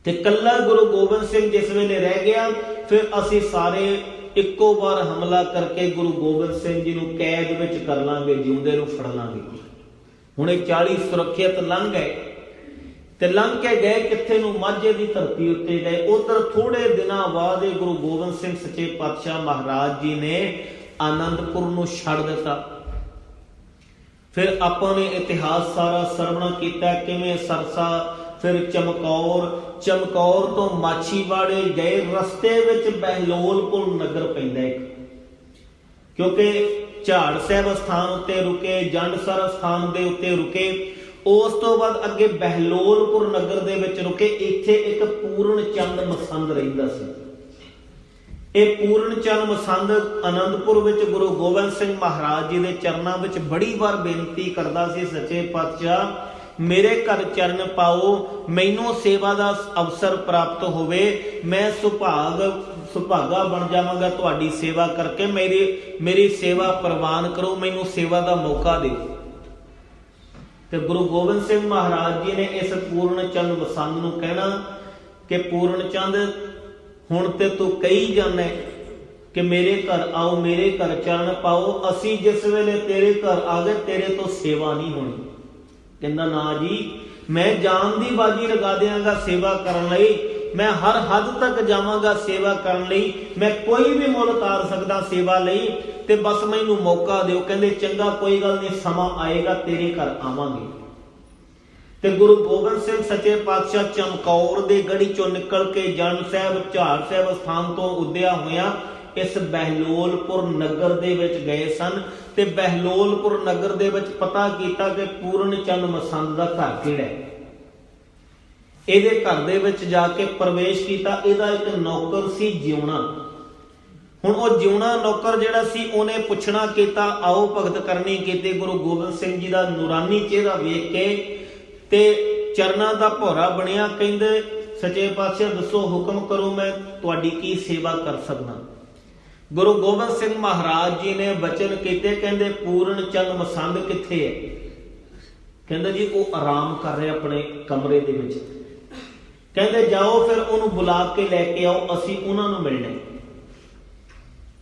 ਤੇ ਕੱਲਾ ਗੁਰੂ ਗੋਬਿੰਦ ਸਿੰਘ ਜਿਸ ਵੇਲੇ ਰਹਿ ਗਿਆ, ਫਿਰ ਅਸੀਂ ਸਾਰੇ ਇੱਕੋ ਵਾਰ ਹਮਲਾ ਕਰਕੇ ਗੁਰੂ ਗੋਬਿੰਦ ਸਿੰਘ ਜੀ ਨੂੰ ਕੈਦ ਵਿੱਚ ਕਰ ਲਾਂਗੇ, ਜਿਉਂਦੇ ਨੂੰ ਫੜ ਲਾਂਗੇ। ਹੁਣ ਇਹ 40 ਸੁਰੱਖਿਅਤ ਲੰਘ ਗਏ, ਤੇ ਲੰਘ ਕੇ ਗਏ ਕਿੱਥੇ ਨੂੰ? ਮਾਝੇ ਦੀ ਧਰਤੀ ਉੱਤੇ ਗਏ। ਉਧਰ ਥੋੜੇ ਦਿਨਾਂ ਬਾਅਦ ਇਹ ਗੁਰੂ ਗੋਬਿੰਦ ਸਿੰਘ ਸੱਚੇ ਪਾਤਸ਼ਾਹ ਮਹਾਰਾਜ ਜੀ ਨੇ ਆਨੰਦਪੁਰ ਨੂੰ ਛੱਡ ਦਿੱਤਾ। ਫਿਰ ਆਪਾਂ ਨੇ ਇਤਿਹਾਸ ਸਾਰਾ ਸਰਵਣ ਕੀਤਾ, ਕਿਵੇਂ ਸਰਸਾ, ਫਿਰ ਚਮਕੌਰ ਤੋਂ ਮਾਛੀਵਾੜੇ ਗਏ, ਰਸਤੇ ਵਿੱਚ ਬਹਿਲੋਲਪੁਰ ਨਗਰ ਪੈਂਦਾ ਇੱਕ, ਕਿਉਂਕਿ ਝਾੜ ਸਾਹਿਬ ਸਥਾਨ ਉੱਤੇ ਰੁਕੇ, ਜੰਡਸਰ ਸਥਾਨ ਦੇ ਉੱਤੇ ਰੁਕੇ, ਉਸ ਤੋਂ ਬਾਅਦ ਅੱਗੇ ਬਹਿਲੋਲਪੁਰ ਨਗਰ ਦੇ ਵਿੱਚ ਰੁਕੇ। ਇੱਥੇ ਇੱਕ ਪੂਰਨ ਚੰਦ ਮਸੰਦ ਰਹਿੰਦਾ ਸੀ। ਇਹ ਪੂਰਨ ਚੰਦ ਮਸੰਦ ਆਨੰਦਪੁਰ ਵਿੱਚ ਗੁਰੂ ਗੋਬਿੰਦ ਸਿੰਘ ਮਹਾਰਾਜ ਜੀ ਦੇ ਚਰਨਾਂ ਵਿੱਚ ਬੜੀ ਵਾਰ ਬੇਨਤੀ ਕਰਦਾ ਸੀ, ਸੱਚੇ ਪਾਤਸ਼ਾਹ ਮੇਰੇ ਘਰ ਚਰਨ ਪਾਓ, ਮੈਨੂੰ ਸੇਵਾ ਦਾ ਅਵਸਰ ਪ੍ਰਾਪਤ ਹੋਵੇ, ਮੈਂ ਸੁਭਾਗਾ ਬਣ ਜਾਵਾਂਗਾ ਤੁਹਾਡੀ ਸੇਵਾ ਕਰਕੇ, ਮੇਰੀ ਸੇਵਾ ਪ੍ਰਵਾਨ ਕਰੋ, ਮੈਨੂੰ ਸੇਵਾ ਦਾ ਮੌਕਾ ਦਿਓ। ਤੇ ਗੁਰੂ ਗੋਬਿੰਦ ਸਿੰਘ ਮਹਾਰਾਜ ਜੀ ਨੇ ਇਸ ਪੂਰਨ ਚੰਦ ਮਸੰਦ ਨੂੰ ਕਹਿਣਾ ਕਿ ਪੂਰਨ ਚੰਦ, ਹੁਣ ਤੇ ਤੂੰ ਕਹੀ ਜਾਂਦਾ ਕਿ ਮੇਰੇ ਘਰ ਆਓ, ਮੇਰੇ ਘਰ ਚਰਨ ਪਾਓ, ਅਸੀਂ ਜਿਸ ਵੇਲੇ ਤੇਰੇ ਘਰ ਆ ਗਏ ਤੇਰੇ ਤੋਂ ਸੇਵਾ ਨਹੀਂ ਹੋਣੀ। ਕਹਿੰਦਾ ਨਾ ਜੀ, ਮੈਂ ਜਾਨ ਦੀ ਬਾਜੀ ਲਗਾ ਦਿਆਂਗਾ ਸੇਵਾ ਕਰਨ ਲਈ, ਮੈਂ ਹਰ ਹੱਦ ਤੱਕ ਜਾਵਾਂਗਾ ਸੇਵਾ ਕਰਨ ਲਈ, ਮੈਂ ਕੋਈ ਵੀ ਮੁੱਲ ਤਾਰ ਸਕਦਾ ਸੇਵਾ ਲਈ, ਤੇ ਬਸ ਮੈਨੂੰ ਮੌਕਾ ਦਿਓ। ਕਹਿੰਦੇ ਚੰਗਾ, ਕੋਈ ਗੱਲ ਨਹੀਂ, ਸਮਾਂ ਆਏਗਾ ਤੇਰੇ ਘਰ ਆਵਾਂਗੇ। ਤੇ ਗੁਰੂ ਗੋਬਿੰਦ ਸਿੰਘ ਸੱਚੇ ਪਾਤਸ਼ਾਹ ਚਮਕੌਰ ਦੀ ਗੜੀ ਚੋਂ ਨਿਕਲ ਕੇ ਜੰਡ ਸਾਹਿਬ, ਝਾੜ ਸਾਹਿਬ ਸਥਾਨ ਤੋਂ ਉੱਦਿਆ ਹੋਇਆ ਇਸ ਬਹਿਲੋਲਪੁਰ ਨਗਰ ਦੇ ਵਿੱਚ ਗਏ ਸਨ, ਤੇ ਬਹਿਲੋਲਪੁਰ ਨਗਰ ਦੇ ਵਿੱਚ ਪਤਾ ਕੀਤਾ ਕਿ ਪੂਰਨ ਚੰਦ ਮਸੰਦ ਦਾ ਘਰ ਕਿਹੜਾ ਹੈ। ਇਹਦੇ ਘਰ ਦੇ ਵਿੱਚ ਜਾ ਕੇ ਪ੍ਰਵੇਸ਼ ਕੀਤਾ। ਇਹਦਾ ਇੱਕ ਨੌਕਰ ਸੀ ਜਿਉਣਾ। ਹੁਣ ਉਹ ਜਿਉਣਾ ਨੌਕਰ ਜਿਹੜਾ ਸੀ, ਉਹਨੇ ਪੁੱਛਣਾ ਕੀਤਾ, ਆਓ ਭਗਤ ਕਰਨੀ ਕੀਤੀ। ਗੁਰੂ ਗੋਬਿੰਦ ਸਿੰਘ ਜੀ ਦਾ ਨੂਰਾਨੀ ਚਿਹਰਾ ਵੇਖ ਕੇ ਤੇ ਚਰਨਾਂ ਦਾ ਭੌਰਾ ਬਣਿਆ, ਕਹਿੰਦੇ ਸੱਚੇ ਪਾਤਸ਼ਾਹ ਦੱਸੋ, ਹੁਕਮ ਕਰੋ, ਮੈਂ ਤੁਹਾਡੀ ਕੀ ਸੇਵਾ ਕਰ ਸਕਦਾ। ਗੁਰੂ ਗੋਬਿੰਦ ਸਿੰਘ ਮਹਾਰਾਜ ਜੀ ਨੇ ਬਚਨ ਕੀਤੇ, ਕਹਿੰਦੇ ਪੂਰਨ ਚੰਦ ਮਸੰਦ ਕਿੱਥੇ ਹੈ? ਕਹਿੰਦਾ ਜੀ ਉਹ ਆਰਾਮ ਕਰ ਰਿਹਾ ਆਪਣੇ ਕਮਰੇ ਦੇ ਵਿੱਚ। ਕਹਿੰਦੇ ਜਾਓ ਫਿਰ ਉਹਨੂੰ ਬੁਲਾ ਕੇ ਲੈ ਕੇ ਆਓ, ਅਸੀਂ ਉਹਨਾਂ ਨੂੰ ਮਿਲਣਾ।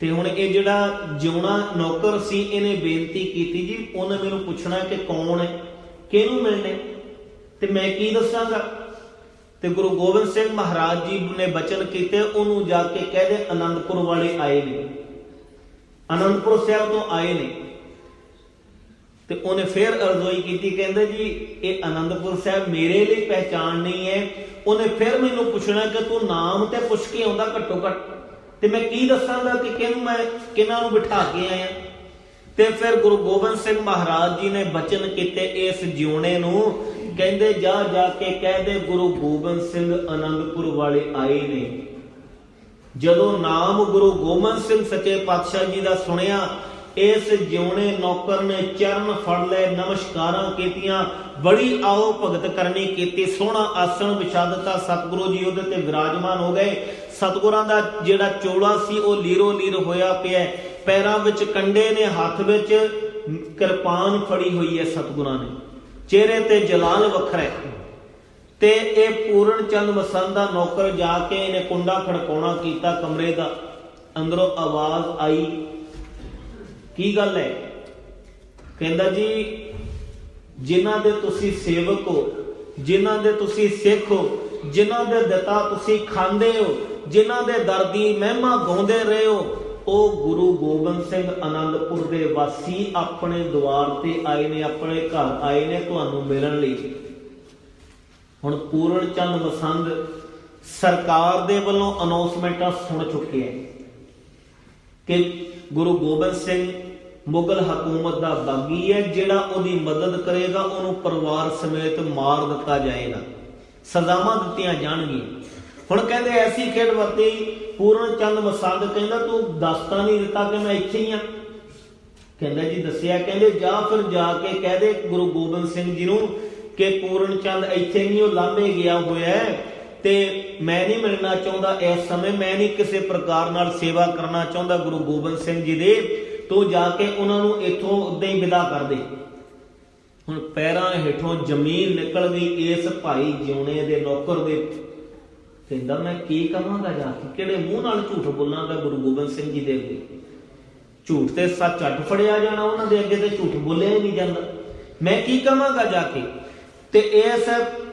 ਤੇ ਹੁਣ ਇਹ ਜਿਹੜਾ ਜਿਉਣਾ ਨੌਕਰ ਸੀ, ਇਹਨੇ ਬੇਨਤੀ ਕੀਤੀ, ਜੀ ਉਹਨੇ ਮੈਨੂੰ ਪੁੱਛਣਾ ਕਿ ਕੌਣ ਹੈ, ਕਿਹਨੂੰ ਮਿਲਣਾ, ਤੇ ਮੈਂ ਕੀ ਦੱਸਾਂਗਾ। ਤੇ ਗੁਰੂ ਗੋਬਿੰਦ ਸਿੰਘ ਮਹਾਰਾਜ ਜੀ ਨੇ ਬਚਨ ਕੀਤੇ, ਉਹਨੂੰ ਜਾ ਕੇ ਕਹਦੇ ਆਨੰਦਪੁਰ ਵਾਲੇ ਆਏ ਨੇ, ਆਨੰਦਪੁਰ ਸਾਹਿਬ ਤੋਂ ਆਏ ਨੇ। ਤੇ ਉਹਨੇ ਫਿਰ ਅਰਜ਼ੋਈ ਕੀਤੀ, ਕਹਿੰਦੇ ਜੀ ਇਹ ਆਨੰਦਪੁਰ ਸਾਹਿਬ ਮੇਰੇ ਲਈ ਪਹਿਚਾਣ ਨਹੀਂ ਹੈ। ਉਹਨੇ ਫਿਰ ਮੈਨੂੰ ਪੁੱਛਣਾ ਕਿ ਤੂੰ ਨਾਮ ਤੇ ਪੁੱਛ ਕੇ ਆਉਂਦਾ ਘੱਟੋ ਘੱਟ, ਤੇ ਮੈਂ ਕੀ ਦੱਸਾਂਗਾ ਕਿ ਕਿਹਨਾਂ ਨੂੰ ਬਿਠਾ ਕੇ ਆਇਆ। ਤੇ ਫਿਰ ਗੁਰੂ ਗੋਬਿੰਦ ਸਿੰਘ ਮਹਾਰਾਜ ਜੀ ਨੇ ਬਚਨ ਕੀਤੇ ਇਸ ਜਿਉਣੇ ਨੂੰ, ਕਹਿੰਦੇ ਜਾ ਕੇ ਕਹਿ ਦੇ ਗੁਰੂ ਗੋਬਿੰਦ ਸਿੰਘ ਆਨੰਦਪੁਰ ਵਾਲੇ ਆਏ ਨੇ। ਜਦੋਂ ਨਾਮ ਗੁਰੂ ਗੋਬਿੰਦ ਸਿੰਘ ਸੱਚੇ ਪਾਤਸ਼ਾਹ ਜੀ ਦਾ ਸੁਣਿਆ, ਇਸ ਜਿਉਣੇ ਨੌਕਰ ਨੇ ਚਰਨ ਫੜ ਲਏ, ਨਮਸਕਾਰਾਂ ਕੀਤੀਆਂ, ਬੜੀ ਆਓ ਭਗਤ ਕਰਨੀ ਕੀਤੀ, ਸੋਹਣਾ ਆਸਣ ਵਿਛਾ ਦਿੱਤਾ। ਸਤਿਗੁਰੂ ਜੀ ਉਹਦੇ ਤੇ ਵਿਰਾਜਮਾਨ ਹੋ ਗਏ। ਸਤਿਗੁਰਾਂ ਦਾ ਜਿਹੜਾ ਚੋਲਾ ਸੀ ਉਹ ਲੀਰੋ ਲੀਰ ਹੋਇਆ ਪਿਆ, ਪੈਰਾਂ ਵਿੱਚ ਕੰਡੇ ਨੇ, ਹੱਥ ਵਿੱਚ ਕਿਰਪਾਨ ਫੜੀ ਹੋਈ ਹੈ ਸਤਿਗੁਰਾਂ ਨੇ, ਚਿਹਰੇ ਤੇ ਜਲਾਲ ਵੱਖਰਾ। ਤੇ ਇਹ ਪੂਰਨ ਚੰਦ ਮਸੰਦ ਦਾ ਨੌਕਰ ਜਾ ਕੇ ਇਹਨੇ ਕੁੰਡਾ ਖੜਕਾਉਣਾ ਕੀਤਾ ਕਮਰੇ ਦਾ। ਅੰਦਰੋਂ ਆਵਾਜ਼ ਆਈ, ਕੀ ਗੱਲ ਹੈ? ਕਹਿੰਦਾ ਜੀ ਜਿਨ੍ਹਾਂ ਦੇ ਤੁਸੀਂ ਸੇਵਕ ਹੋ, ਜਿਨ੍ਹਾਂ ਦੇ ਤੁਸੀਂ ਸਿੱਖ ਹੋ, ਜਿਨ੍ਹਾਂ ਦੇ ਦਿੱਤਾ ਤੁਸੀਂ ਖਾਂਦੇ ਹੋ, ਜਿਨ੍ਹਾਂ ਦੇ ਦਰ ਦੀ ਮਹਿਮਾ ਗਾਉਂਦੇ ਰਹੇ ਹੋ, ਉਹ ਗੁਰੂ ਗੋਬਿੰਦ ਸਿੰਘ ਆਨੰਦਪੁਰ ਦੇ ਵਾਸੀ ਆਪਣੇ ਦੁਆਰ ਤੇ ਆਏ ਨੇ, ਆਪਣੇ ਘਰ ਆਏ ਨੇ ਤੁਹਾਨੂੰ ਮਿਲਣ ਲਈ। ਹੁਣ ਪੂਰਨ ਚੰਦ ਮਸੰਦ ਸਰਕਾਰ ਦੇ ਵੱਲੋਂ ਅਨਾਉਂਸਮੈਂਟਾਂ ਸੁਣ ਚੁੱਕੇ ਹੈ ਕਿ ਗੁਰੂ ਗੋਬਿੰਦ ਸਿੰਘ ਮੁਗਲ ਹਕੂਮਤ ਦਾ ਬਾਗੀ ਹੈ, ਜਿਹੜਾ ਉਹਦੀ ਮਦਦ ਕਰੇਗਾ ਉਹਨੂੰ ਪਰਿਵਾਰ ਸਮੇਤ ਮਾਰ ਦਿੱਤਾ ਜਾਏਗਾ, ਸਜ਼ਾਵਾਂ ਦਿੱਤੀਆਂ ਜਾਣਗੀਆਂ। ਹੁਣ ਕਹਿੰਦੇ ਐਸੀ ਖੇਡ ਵਰਤੀ, ਪੂਰਨ ਚੰਦ ਮਸੰਦ ਕਹਿੰਦਾ ਤੂੰ ਦੱਸਤਾ ਨਹੀਂ ਦਿੱਤਾ ਕਿ ਮੈਂ ਇੱਥੇ ਹੀ ਆ। ਕਹਿੰਦਾ ਜੀ ਦੱਸਿਆ। ਕਹਿੰਦੇ ਜਾ ਫਿਰ ਜਾ ਕੇ ਕਹਿ ਦੇ ਗੁਰੂ ਗੋਬਿੰਦ ਸਿੰਘ ਜੀ ਨੂੰ ਕਿ ਪੂਰਨ ਚੰਦ ਇੱਥੇ ਨਹੀਂ, ਉਹ ਲਾਂਭੇ ਗਿਆ ਹੋਇਆ ਤੇ ਮੈਂ ਨਹੀਂ ਮਿਲਣਾ ਚਾਹੁੰਦਾ ਇਸ ਸਮੇਂ, ਮੈਂ ਨਹੀਂ ਕਿਸੇ ਪ੍ਰਕਾਰ ਨਾਲ ਸੇਵਾ ਕਰਨਾ ਚਾਹੁੰਦਾ ਗੁਰੂ ਗੋਬਿੰਦ ਸਿੰਘ ਜੀ ਦੇ, ਤੂੰ ਜਾ ਕੇ ਉਹਨਾਂ ਨੂੰ ਇੱਥੋਂ ਉਦਾਂ ਹੀ ਵਿਦਾ ਕਰ ਦੇ। ਹੁਣ ਪੈਰਾਂ ਹੇਠੋਂ ਜ਼ਮੀਨ ਨਿਕਲ ਗਈ ਇਸ ਭਾਈ ਜਿਉਣੇ ਦੇ ਨੌਕਰ ਦੇ। ਕਹਿੰਦਾ ਮੈਂ ਕੀ ਕਹਾਂਗਾ ਜਾ ਕੇ, ਕਿਹੜੇ ਮੂੰਹ ਨਾਲ ਝੂਠ ਬੋਲਾਂਗਾ ਗੁਰੂ ਗੋਬਿੰਦ ਸਿੰਘ ਜੀ ਦੇ ਅੱਗੇ? ਝੂਠ ਤੇ ਸੱਚ ਝੱਟ ਫੜਿਆ ਜਾਣਾ ਉਹਨਾਂ ਦੇ ਅੱਗੇ, ਤੇ ਝੂਠ ਬੋਲਿਆ ਹੀ ਨਹੀਂ ਜਾਂਦਾ। ਮੈਂ ਕੀ ਕਹਾਂਗਾ ਜਾ ਕੇ? ਤੇ ਇਸ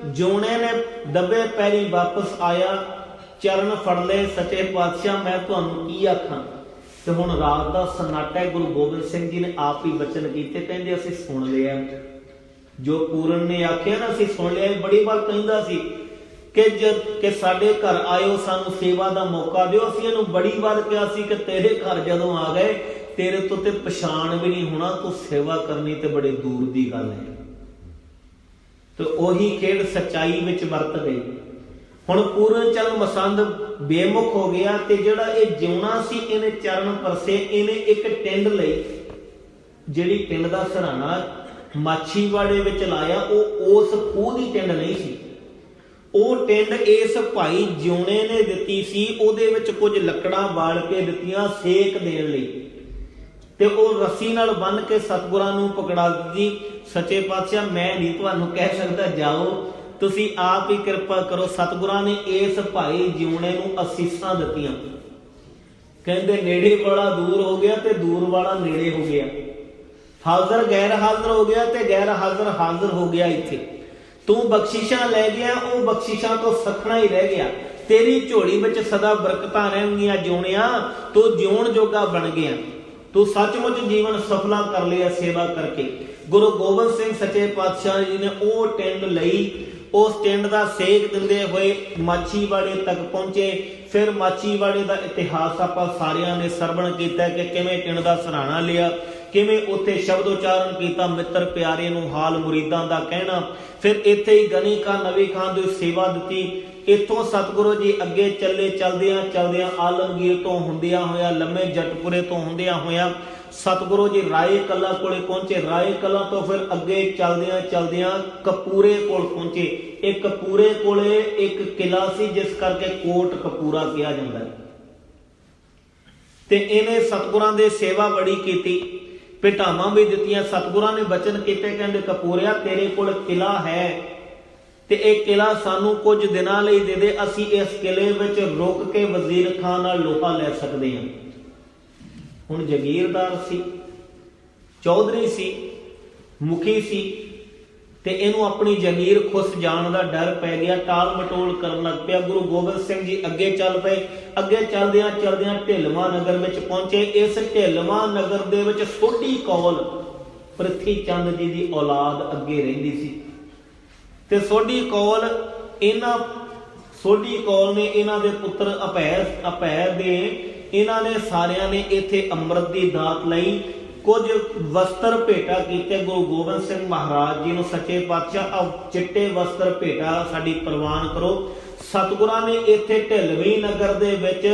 ਜਿਉਣੇ ਨੇ ਦੱਬੇ ਪੈਰੀ ਵਾਪਸ ਆਇਆ, ਚਰਨ ਫੜ ਲਏ, ਸੱਚੇ ਪਾਤਸ਼ਾਹ ਮੈਂ ਤੁਹਾਨੂੰ ਕੀ ਆਖਾਂ। ਤੇ ਹੁਣ ਰਾਤ ਦਾ ਸਨਾਟਾ, ਗੁਰੂ ਗੋਬਿੰਦ ਸਿੰਘ ਜੀ ਨੇ ਆਪ ਹੀ ਬਚਨ ਕੀਤੇ, ਕਹਿੰਦੇ ਅਸੀਂ ਸੁਣ ਲਿਆ ਜੋ ਪੂਰਨ ਨੇ ਆਖਿਆ ਨਾ, ਅਸੀਂ ਸੁਣ ਲਿਆ। ਬੜੀ ਵਾਰ ਕਹਿੰਦਾ ਸੀ ਕਿ ਸਾਡੇ ਘਰ ਆਇਓ, ਸਾਨੂੰ ਸੇਵਾ ਦਾ ਮੌਕਾ ਦਿਓ। ਅਸੀਂ ਇਹਨੂੰ ਬੜੀ ਵਾਰ ਕਿਹਾ ਸੀ ਕਿ ਤੇਰੇ ਘਰ ਜਦੋਂ ਆ ਗਏ ਤੇਰੇ ਤੋਂ ਤੇ ਪਛਾਣ ਵੀ ਨਹੀਂ ਹੋਣਾ, ਤੂੰ ਸੇਵਾ ਕਰਨੀ ਤੇ ਬੜੇ ਦੂਰ ਦੀ ਗੱਲ ਹੈ। ਤੇ ਉਹੀ ਖੇਡ ਸੱਚਾਈ ਵਿੱਚ ਵਰਤ ਗਈ। ਹੁਣ ਪੂਰਨ ਚੰਦ ਮਸੰਦ ਬੇਮੁਖ ਹੋ ਗਿਆ, ਤੇ ਜਿਹੜਾ ਇਹ ਜਿਉਣਾ ਸੀ ਇਹਨੇ ਚਰਨ ਪਰਸੇ, ਇਹਨੇ ਇੱਕ ਟਿੰਡ ਲਈ, ਜਿਹੜੀ ਟਿੰਡ ਦਾ ਸਰਾਣਾ ਮਾਛੀਵਾੜੇ ਵਿੱਚ ਲਾਇਆ, ਉਹ ਉਸ ਖੂਹ ਦੀ ਟਿੰਡ ਨਹੀਂ ਸੀ। ਉਹ ਟਿੰਡ ਇਸ ਭਾਈ ਜਿਉਣੇ ਨੇ ਦਿੱਤੀ ਸੀ, ਉਹਦੇ ਵਿੱਚ ਕੁਝ ਲੱਕੜਾਂ ਬਾਲ ਕੇ ਦਿੱਤੀਆਂ ਸੇਕ ਦੇਣ ਲਈ, ਤੇ ਉਹ ਰੱਸੀ ਨਾਲ ਬੰਨ੍ਹ ਕੇ ਸਤਿਗੁਰਾਂ ਨੂੰ ਪਕੜਾ ਦਿੱਤੀ। ਸੱਚੇ ਪਾਤਸ਼ਾਹ ਮੈਂ ਨਹੀਂ ਤੁਹਾਨੂੰ ਕਹਿ ਸਕਦਾ ਜਾਓ, ਤੁਸੀਂ ਆਪ ਹੀ ਕਿਰਪਾ ਕਰੋ। ਸਤਿਗੁਰਾਂ ਨੇ ਇਸ ਭਾਈ ਜਿਉਣੇ ਨੂੰ ਅਸੀਸਾਂ ਦਿੱਤੀਆਂ। ਕਹਿੰਦੇ ਨੇੜੇ ਵਾਲਾ ਦੂਰ ਹੋ ਗਿਆ ਤੇ ਦੂਰ ਵਾਲਾ ਨੇੜੇ ਹੋ ਗਿਆ, ਹਾਜ਼ਰ ਗੈਰ ਹਾਜ਼ਰ ਹੋ ਗਿਆ ਤੇ ਗੈਰ ਹਾਜ਼ਰ ਹਾਜ਼ਰ ਹੋ ਗਿਆ। ਇੱਥੇ ਤੂੰ ਬਖਸ਼ਿਸ਼ਾਂ ਲੈ ਗਿਆ, ਉਹ ਬਖਸ਼ਿਸ਼ਾਂ ਤੋਂ ਸਖਣਾ ਹੀ ਰਹਿ ਗਿਆ। ਤੇਰੀ ਝੋਲੀ ਵਿੱਚ ਸਦਾ ਬਰਕਤਾਂ ਰਹਿਣਗੀਆਂ ਜਿਉਣਿਆ, ਤੂੰ ਜਿਉਣ ਜੋਗਾ ਬਣ ਗਿਆ, ਤੂੰ ਸੱਚਮੁੱਚ ਜੀਵਨ ਸਫਲਾ ਕਰ ਲਿਆ ਸੇਵਾ ਕਰਕੇ। ਗੁਰੂ ਗੋਬਿੰਦ ਸਿੰਘ ਸੱਚੇ ਪਾਤਸ਼ਾਹ ਜੀ ਨੇ ਉਹ ਟਿੰਡ ਲਈ, ਉਸ ਟਿੰਡ ਦਾ ਸੇਕ ਦਿੰਦੇ ਹੋਏ ਮਾਛੀਵਾੜੇ ਤੱਕ ਪਹੁੰਚੇ। ਫਿਰ ਮਾਛੀਵਾੜੇ ਦਾ ਇਤਿਹਾਸ ਆਪਾਂ ਸਾਰਿਆਂ ਨੇ ਸਰਵਣ ਕੀਤਾ ਕਿ ਕਿਵੇਂ ਟਿੰਡ ਦਾ ਸਰਾਣਾ ਲਿਆ, ਕਿਵੇਂ ਉੱਥੇ ਸ਼ਬਦ ਉਚਾਰਨ ਕੀਤਾ, ਮਿੱਤਰ ਪਿਆਰੇ ਨੂੰ ਹਾਲ ਮੁਰੀਦਾਂ ਦਾ ਕਹਿਣਾ। ਫਿਰ ਇੱਥੇ ਹੀ ਗਨੀ ਖਾਂ ਨਵੀ ਖਾਂ ਦੀ ਸੇਵਾ ਦਿੱਤੀ। ਇੱਥੋਂ ਸਤਿਗੁਰੂ ਜੀ ਅੱਗੇ ਚੱਲੇ, ਚਲਦਿਆਂ ਚਲਦਿਆਂ ਆਲਮਗੀਰ ਤੋਂ ਹੁੰਦਿਆਂ ਹੋਇਆ, ਲੰਮੇ ਜਟਪੁਰੇ ਤੋਂ ਹੁੰਦਿਆਂ ਹੋਇਆ ਸਤਿਗੁਰੂ ਜੀ ਰਾਏ ਕਲਾਂ ਕੋਲੇ ਪਹੁੰਚੇ। ਰਾਏ ਕਲਾਂ ਤੋਂ ਫਿਰ ਅੱਗੇ ਚਲਦਿਆਂ ਚਲਦਿਆਂ ਕਪੂਰੇ ਕੋਲ ਪਹੁੰਚੇ। ਇਹ ਕਪੂਰੇ ਕੋਲੇ ਇੱਕ ਕਿਲਾ ਸੀ, ਜਿਸ ਕਰਕੇ ਕੋਟ ਕਪੂਰਾ ਕਿਹਾ ਜਾਂਦਾ ਹੈ। ਤੇ ਇਹਨੇ ਸਤਿਗੁਰਾਂ ਦੇ ਸੇਵਾ ਬੜੀ ਕੀਤੀ, ਭੇਟਾਵਾਂ ਵੀ ਦਿੱਤੀਆਂ। ਸਤਿਗੁਰਾਂ ਨੇ ਬਚਨ ਕੀਤੇ, ਕਹਿੰਦੇ ਕਪੂਰਿਆ ਤੇਰੇ ਕੋਲ ਕਿਲਾ ਹੈ ਤੇ ਇਹ ਕਿਲਾ ਸਾਨੂੰ ਕੁਝ ਦਿਨਾਂ ਲਈ ਦੇ ਦੇ, ਅਸੀਂ ਇਸ ਕਿਲੇ ਵਿੱਚ ਰੁਕ ਕੇ ਵਜ਼ੀਰ ਖਾਨ ਨਾਲ ਲੋਹਾ ਲੈ ਸਕਦੇ ਹਾਂ। ਹੁਣ ਜਗੀਰਦਾਰ ਸੀ, ਚੌਧਰੀ ਸੀ, ਮੁਖੀ ਸੀ, ਤੇ ਇਹਨੂੰ ਆਪਣੀ ਜਗੀਰ ਖੁੱਸ ਜਾਣ ਦਾ ਡਰ ਪੈ ਗਿਆ, ਟਾਲ ਮਟੋਲ ਕਰਨ ਲੱਗ ਪਿਆ। ਗੁਰੂ ਗੋਬਿੰਦ ਸਿੰਘ ਜੀ ਅੱਗੇ ਚੱਲ ਪਏ। ਅੱਗੇ ਚੱਲਦਿਆਂ ਚੱਲਦਿਆਂ ਢਿਲਵਾਂ ਨਗਰ ਵਿੱਚ ਪਹੁੰਚੇ। ਇਸ ਢਿਲਵਾਂ ਨਗਰ ਦੇ ਵਿੱਚ ਸੋਢੀ ਕੌਲ ਪ੍ਰਿਥੀ ਚੰਦ ਜੀ ਦੀ ਔਲਾਦ ਅੱਗੇ ਰਹਿੰਦੀ ਸੀ ਤੇ ਸੋਢੀ ਕੌਲ ਨੇ ਇਹਨਾਂ ਦੇ ਪੁੱਤਰ ਅਭੈ ਦੇ ਇਹਨਾਂ ਨੇ ਸਾਰਿਆਂ ਨੇ ਇੱਥੇ ਅੰਮ੍ਰਿਤ ਦੀ ਦਾਤ ਲਈ। ਕੁਝ ਵਸਤਰ ਭੇਟਾ ਕੀਤੇ ਗੁਰੂ ਗੋਬਿੰਦ ਸਿੰਘ ਮਹਾਰਾਜ ਜੀ ਨੂੰ। ਸੱਚੇ ਪਾਤਸ਼ਾਹ ਚਿੱਟੇ ਵਸਤਰ ਭੇਟਾ ਸਾਡੀ ਪ੍ਰਵਾਨ ਕਰੋ। ਸਤਿਗੁਰਾਂ ਨੇ ਇੱਥੇ ਢਿਲਵੀ ਨਗਰ ਦੇ ਵਿੱਚ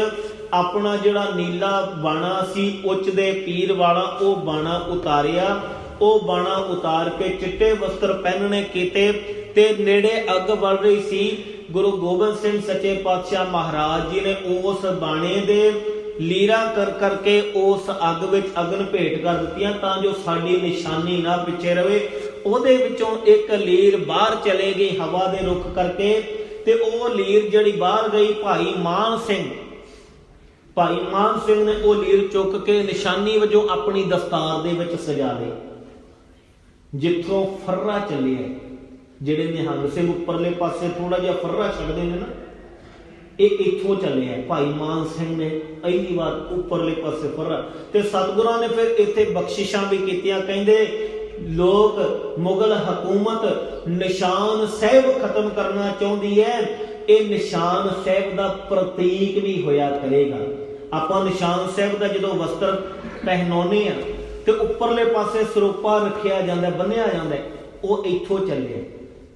ਆਪਣਾ ਜਿਹੜਾ ਨੀਲਾ ਬਾਣਾ ਸੀ ਉੱਚ ਦੇ ਪੀਰ ਵਾਲਾ, ਉਹ ਬਾਣਾ ਉਤਾਰਿਆ। ਉਹ ਬਾਣਾ ਉਤਾਰ ਕੇ ਚਿੱਟੇ ਵਸਤਰ ਪਹਿਨਣੇ ਕੀਤੇ ਤੇ ਨੇੜੇ ਅੱਗ ਬਲ ਰਹੀ ਸੀ। ਗੁਰੂ ਗੋਬਿੰਦ ਸਿੰਘ ਸੱਚੇ ਪਾਤਸ਼ਾਹ ਮਹਾਰਾਜ ਜੀ ਨੇ ਉਸ ਬਾਣੇ ਦੇ ਲੀਰਾ ਕਰ ਕਰਕੇ ਉਸ ਅੱਗ ਵਿੱਚ ਅਗਨ ਭੇਟ ਕਰ ਦਿੱਤੀਆਂ ਤਾਂ ਜੋ ਸਾਡੀ ਨਿਸ਼ਾਨੀ ਨਾ ਪਿੱਛੇ ਰਵੇ। ਉਹਦੇ ਵਿੱਚੋਂ ਇੱਕ ਲੀਰ ਬਾਹਰ ਚਲੇ ਗਈ ਹਵਾ ਦੇ ਰੁਖ ਕਰਕੇ ਤੇ ਉਹ ਲੀਰ ਜਿਹੜੀ ਬਾਹਰ ਗਈ, ਭਾਈ ਮਾਨ ਸਿੰਘ ਨੇ ਉਹ ਲੀਰ ਚੁੱਕ ਕੇ ਨਿਸ਼ਾਨੀ ਵਜੋਂ ਆਪਣੀ ਦਸਤਾਰ ਦੇ ਵਿੱਚ ਸਜਾ ਲਈ। ਜਿੱਥੋਂ ਫਰਰਾ ਚੱਲਿਆ, ਜਿਹੜੇ ਨਿਹੰਗ ਸਿੰਘ ਉੱਪਰਲੇ ਪਾਸੇ ਥੋੜਾ ਜਿਹਾ ਫਰਰਾ ਛੱਡਦੇ ਨੇ ਨਾ, ਇਹ ਇੱਥੋਂ ਚੱਲਿਆ ਭਾਈ ਮਾਨ ਸਿੰਘ ਨੇ ਪਹਿਲੀ ਵਾਰ ਉੱਪਰਲੇ ਪਾਸੇ ਫਰਰਾ। ਤੇ ਸਤਿਗੁਰਾਂ ਨੇ ਫਿਰ ਇੱਥੇ ਬਖਸ਼ਿਸ਼ਾਂ ਵੀ ਕੀਤੀਆਂ। ਕਹਿੰਦੇ ਲੋਕ ਮੁਗਲ ਹਕੂਮਤ ਨਿਸ਼ਾਨ ਸਾਹਿਬ ਖਤਮ ਕਰਨਾ ਚਾਹੁੰਦੀ ਹੈ, ਇਹ ਨਿਸ਼ਾਨ ਸਾਹਿਬ ਦਾ ਪ੍ਰਤੀਕ ਵੀ ਹੋਇਆ ਕਰੇਗਾ। ਆਪਾਂ ਨਿਸ਼ਾਨ ਸਾਹਿਬ ਦਾ ਜਦੋਂ ਵਸਤਰ ਪਹਿਨਾਉਂਦੇ ਆ ਤੇ ਉੱਪਰਲੇ ਪਾਸੇ ਸਰੂਪਾ ਰੱਖਿਆ ਜਾਂਦਾ, ਬੰਨਿਆ ਜਾਂਦਾ, ਉਹ ਇੱਥੋਂ ਚੱਲਿਆ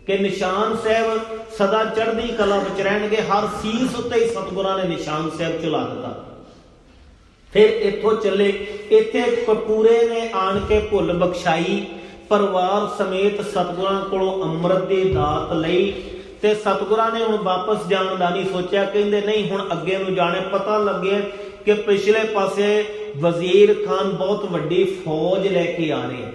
ਕਿ ਨਿਸ਼ਾਨ ਸਾਹਿਬ ਸਦਾ ਚੜ੍ਹਦੀ ਕਲਾ ਵਿੱਚ ਰਹਿਣਗੇ। ਹਰ ਸੀਸ ਉੱਤੇ ਹੀ ਸਤਿਗੁਰਾਂ ਨੇ ਨਿਸ਼ਾਨ ਸਾਹਿਬ ਚਲਾ ਦਿੱਤਾ। ਫਿਰ ਇੱਥੋਂ ਚੱਲੇ। ਇੱਥੇ ਕਪੂਰੇ ਨੇ ਆਣ ਕੇ ਭੁੱਲ ਬਖਸ਼ਾਈ, ਪਰਿਵਾਰ ਸਮੇਤ ਸਤਿਗੁਰਾਂ ਕੋਲੋਂ ਅੰਮ੍ਰਿਤ ਦੀ ਦਾਤ ਲਈ ਤੇ ਸਤਿਗੁਰਾਂ ਨੇ ਹੁਣ ਵਾਪਸ ਜਾਣ ਦਾ ਨਹੀਂ ਸੋਚਿਆ। ਕਹਿੰਦੇ ਨਹੀਂ, ਹੁਣ ਅੱਗੇ ਨੂੰ ਜਾਣੇ। ਪਤਾ ਲੱਗੇ ਕਿ ਪਿਛਲੇ ਪਾਸੇ ਵਜ਼ੀਰ ਖਾਨ ਬਹੁਤ ਵੱਡੀ ਫੌਜ ਲੈ ਕੇ ਆ ਰਹੇ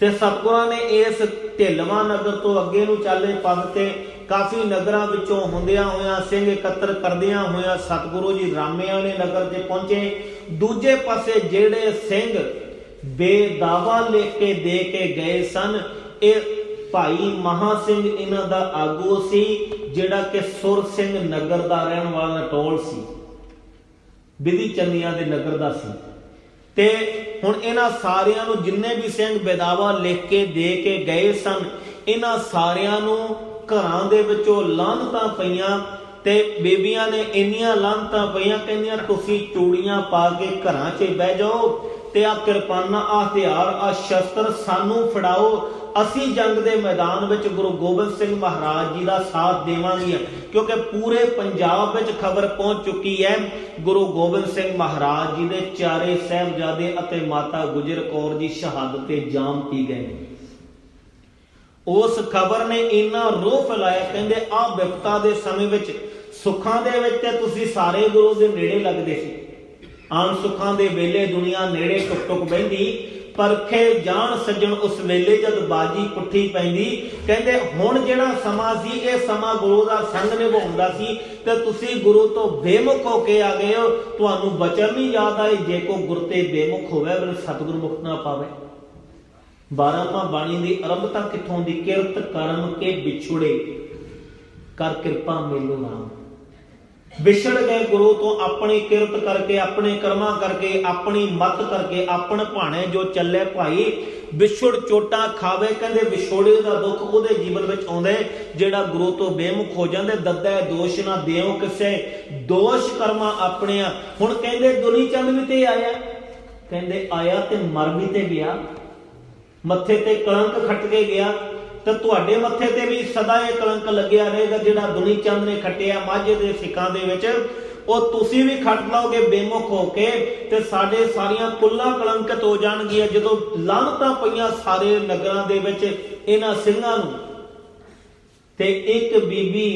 ਤੇ ਸਤਿਗੁਰਾਂ ਨੇ ਇਸ ਢਿਲਵਾਂ ਨਗਰ ਤੋਂ ਅੱਗੇ ਨੂੰ ਚਾਲੇ ਪੱਦ ਤੇ ਕਾਫੀ ਨਗਰਾਂ ਵਿੱਚੋਂ ਹੁੰਦਿਆਂ ਹੋਇਆਂ ਸਿੰਘ ਇਕੱਤਰ ਕਰਦਿਆਂ ਹੋਇਆਂ ਸਤਿਗੁਰੂ ਜੀ ਰਾਮੇ ਵਾਲੇ ਨਗਰ 'ਚ ਪਹੁੰਚੇ। ਦੂਜੇ ਪਾਸੇ ਜਿਹੜੇ ਸਿੰਘ ਬੇਦਾਵਾ ਲਿਖ ਕੇ ਦੇ ਕੇ ਗਏ ਸਨ, ਇਹ ਭਾਈ ਮਹਾ ਸਿੰਘ ਇਹਨਾਂ ਦਾ ਆਗੂ ਸੀ, ਜਿਹੜਾ ਕਿ ਸੁਰ ਸਿੰਘ ਨਗਰ ਦਾ ਰਹਿਣ ਵਾਲਾ ਨਟੋਲ ਸੀ, ਬਿਧੀ ਚੰਨੀਆਂ ਦੇ ਨਗਰ ਦਾ ਸੀ। ਤੇ ਹੁਣ ਇਹਨਾਂ ਸਾਰਿਆਂ ਨੂੰ, ਜਿੰਨੇ ਵੀ ਸਿੰਘ ਬੇਦਾਵਾ ਲਿਖ ਕੇ ਦੇ ਕੇ ਗਏ ਸਨ, ਇਹਨਾਂ ਸਾਰਿਆਂ ਨੂੰ ਘਰਾਂ ਦੇ ਵਿੱਚੋਂ ਲਾਹਨਤਾਂ ਪਈਆਂ ਤੇ ਬੇਬੀਆਂ ਨੇ ਇੰਨੀਆਂ ਲਾਹਨਤਾਂ ਪਈਆਂ, ਕਹਿੰਦੀਆਂ ਤੁਸੀਂ ਚੂੜੀਆਂ ਪਾ ਕੇ ਘਰਾਂ 'ਚ ਬਹਿ ਜਾਓ ਤੇ ਆ ਕਿਰਪਾਨਾਂ, ਆ ਹਥਿਆਰ, ਆ ਸ਼ਸਤਰ ਸਾਨੂੰ ਫੜਾਓ, ਅਸੀਂ ਜੰਗ ਦੇ ਮੈਦਾਨ ਵਿੱਚ ਗੁਰੂ ਗੋਬਿੰਦ ਸਿੰਘ ਮਹਾਰਾਜ ਜੀ ਦਾ ਸਾਥ ਦੇਵਾਂਗੇ। ਕਿਉਂਕਿ ਪੂਰੇ ਪੰਜਾਬ ਵਿੱਚ ਖਬਰ ਪਹੁੰਚ ਚੁੱਕੀ ਹੈ, ਗੁਰੂ ਗੋਬਿੰਦ ਸਿੰਘ ਮਹਾਰਾਜ ਜੀ ਦੇ ਚਾਰੇ ਸਾਹਿਬਜ਼ਾਦੇ ਅਤੇ ਮਾਤਾ ਗੁਜਰ ਕੌਰ ਜੀ ਸ਼ਹਾਦਤ ਤੇ ਜਾਮ ਪੀ ਗਏ। ਉਸ ਖਬਰ ਨੇ ਇੰਨਾ ਰੋਹ ਫੈਲਾਇਆ। ਕਹਿੰਦੇ ਆਹ ਵਿਪਤਾ ਦੇ ਸਮੇਂ ਵਿੱਚ, ਸੁੱਖਾਂ ਦੇ ਵਿੱਚ ਤੇ ਤੁਸੀਂ ਸਾਰੇ ਗੁਰੂ ਦੇ ਨੇੜੇ ਲੱਗਦੇ ਸੀ। ਆਮ ਸੁੱਖਾਂ ਦੇ ਵੇਲੇ ਦੁਨੀਆ ਨੇੜੇ ਟੁਕ ਟੁਕ ਬਹਿੰਦੀ, ਪਰਖੇ ਜਾਣ ਸੱਜਣ ਉਸ ਵੇਲੇ ਜਦ ਬਾਜੀ ਪੁੱਠੀ ਪੈਂਦੀ। ਕਹਿੰਦੇ ਹੁਣ ਜਿਹੜਾ ਸਮਾਂ ਸੀ, ਇਹ ਸਮਾਂ ਗੁਰੂ ਦਾ ਸੰਗ ਨਿਭਾਉਂਦਾ ਸੀ ਤੇ ਤੁਸੀਂ ਗੁਰੂ ਤੋਂ ਬੇਮੁਖ ਹੋ ਕੇ ਆ ਗਏ ਹੋ। ਤੁਹਾਨੂੰ ਬਚਨ ਨਹੀਂ ਯਾਦ ਆਏ, ਜੇ ਕੋ ਗੁਰ ਤੇ ਬੇਮੁਖ ਹੋਵੇ ਫਿਰ ਸਤਿਗੁਰ ਮੁਕਤ ਨਾ ਪਾਵੇ। 12ਵਾਂ ਬਾਣੀ ਦੀ ਆਰੰਭਤਾ ਕਿੱਥੋਂ ਦੀ? ਕਿਰਤ ਕਰਮ ਕੇ ਵਿਛੁੜੇ ਕਰ ਕਿਰਪਾ ਮੇਲੋ ਰਾਮ। ਵਿਛੜ ਗਏ ਗੁਰੂ ਤੋਂ, ਆਪਣੀ ਕਿਰਤ ਕਰਕੇ, ਆਪਣੇ ਕਰਮਾਂ ਕਰਕੇ, ਆਪਣੀ ਮਤ ਕਰਕੇ, ਆਪਣ ਭਾਣੇ ਜੋ ਚੱਲੇ ਭਾਈ ਵਿਛੜ ਚੋਟਾਂ ਖਾਵੇ। ਕਹਿੰਦੇ ਵਿਛੋੜੇ ਦਾ ਦੁੱਖ ਉਹਦੇ ਜੀਵਨ ਵਿੱਚ ਆਉਂਦਾ ਜਿਹੜਾ ਗੁਰੂ ਤੋਂ ਬੇਮੁਖ ਹੋ ਜਾਂਦੇ। ਦੱਦਾ ਦੋਸ਼ ਨਾ ਦਿਓ ਕਿਸੇ, ਦੋਸ਼ ਕਰਮਾਂ ਆਪਣਿਆਂ। ਹੁਣ ਕਹਿੰਦੇ ਦੁਨੀ ਚੰਦ ਵੀ ਤੇ ਆਇਆ, ਕਹਿੰਦੇ ਆਇਆ ਤੇ ਮਰ ਵੀ ਤੇ ਗਿਆ, ਮੱਥੇ ਤੇ ਕਲੰਕ ਖੱਟ ਕੇ ਗਿਆ ਤੇ ਤੁਹਾਡੇ ਮੱਥੇ ਤੇ ਵੀ ਸਦਾ ਇਹ ਕਲੰਕ ਲੱਗਿਆ ਰਹੇਗਾ ਜਿਹੜਾ ਦੁਨੀ ਚੰਦ ਨੇ ਖੱਟਿਆ ਮਾਝੇ ਦੇ ਸਿੱਖਾਂ ਦੇ ਵਿੱਚ। ਉਹ ਤੁਸੀਂ ਵੀ ਖੱਟ ਲਓਗੇ ਬੇਮੁਖ ਹੋ ਕੇ ਤੇ ਸਾਡੇ ਸਾਰੀਆਂ ਕੁੱਲਾਂ ਕਲੰਕਿਤ ਹੋ ਜਾਣਗੀਆਂ। ਜਦੋਂ ਲਾਹਨਤਾਂ ਪਈਆਂ ਸਾਰੇ ਨਗਰਾਂ ਦੇ ਵਿੱਚ ਇਹਨਾਂ ਸਿੰਘਾਂ ਨੂੰ, ਤੇ ਇੱਕ ਬੀਬੀ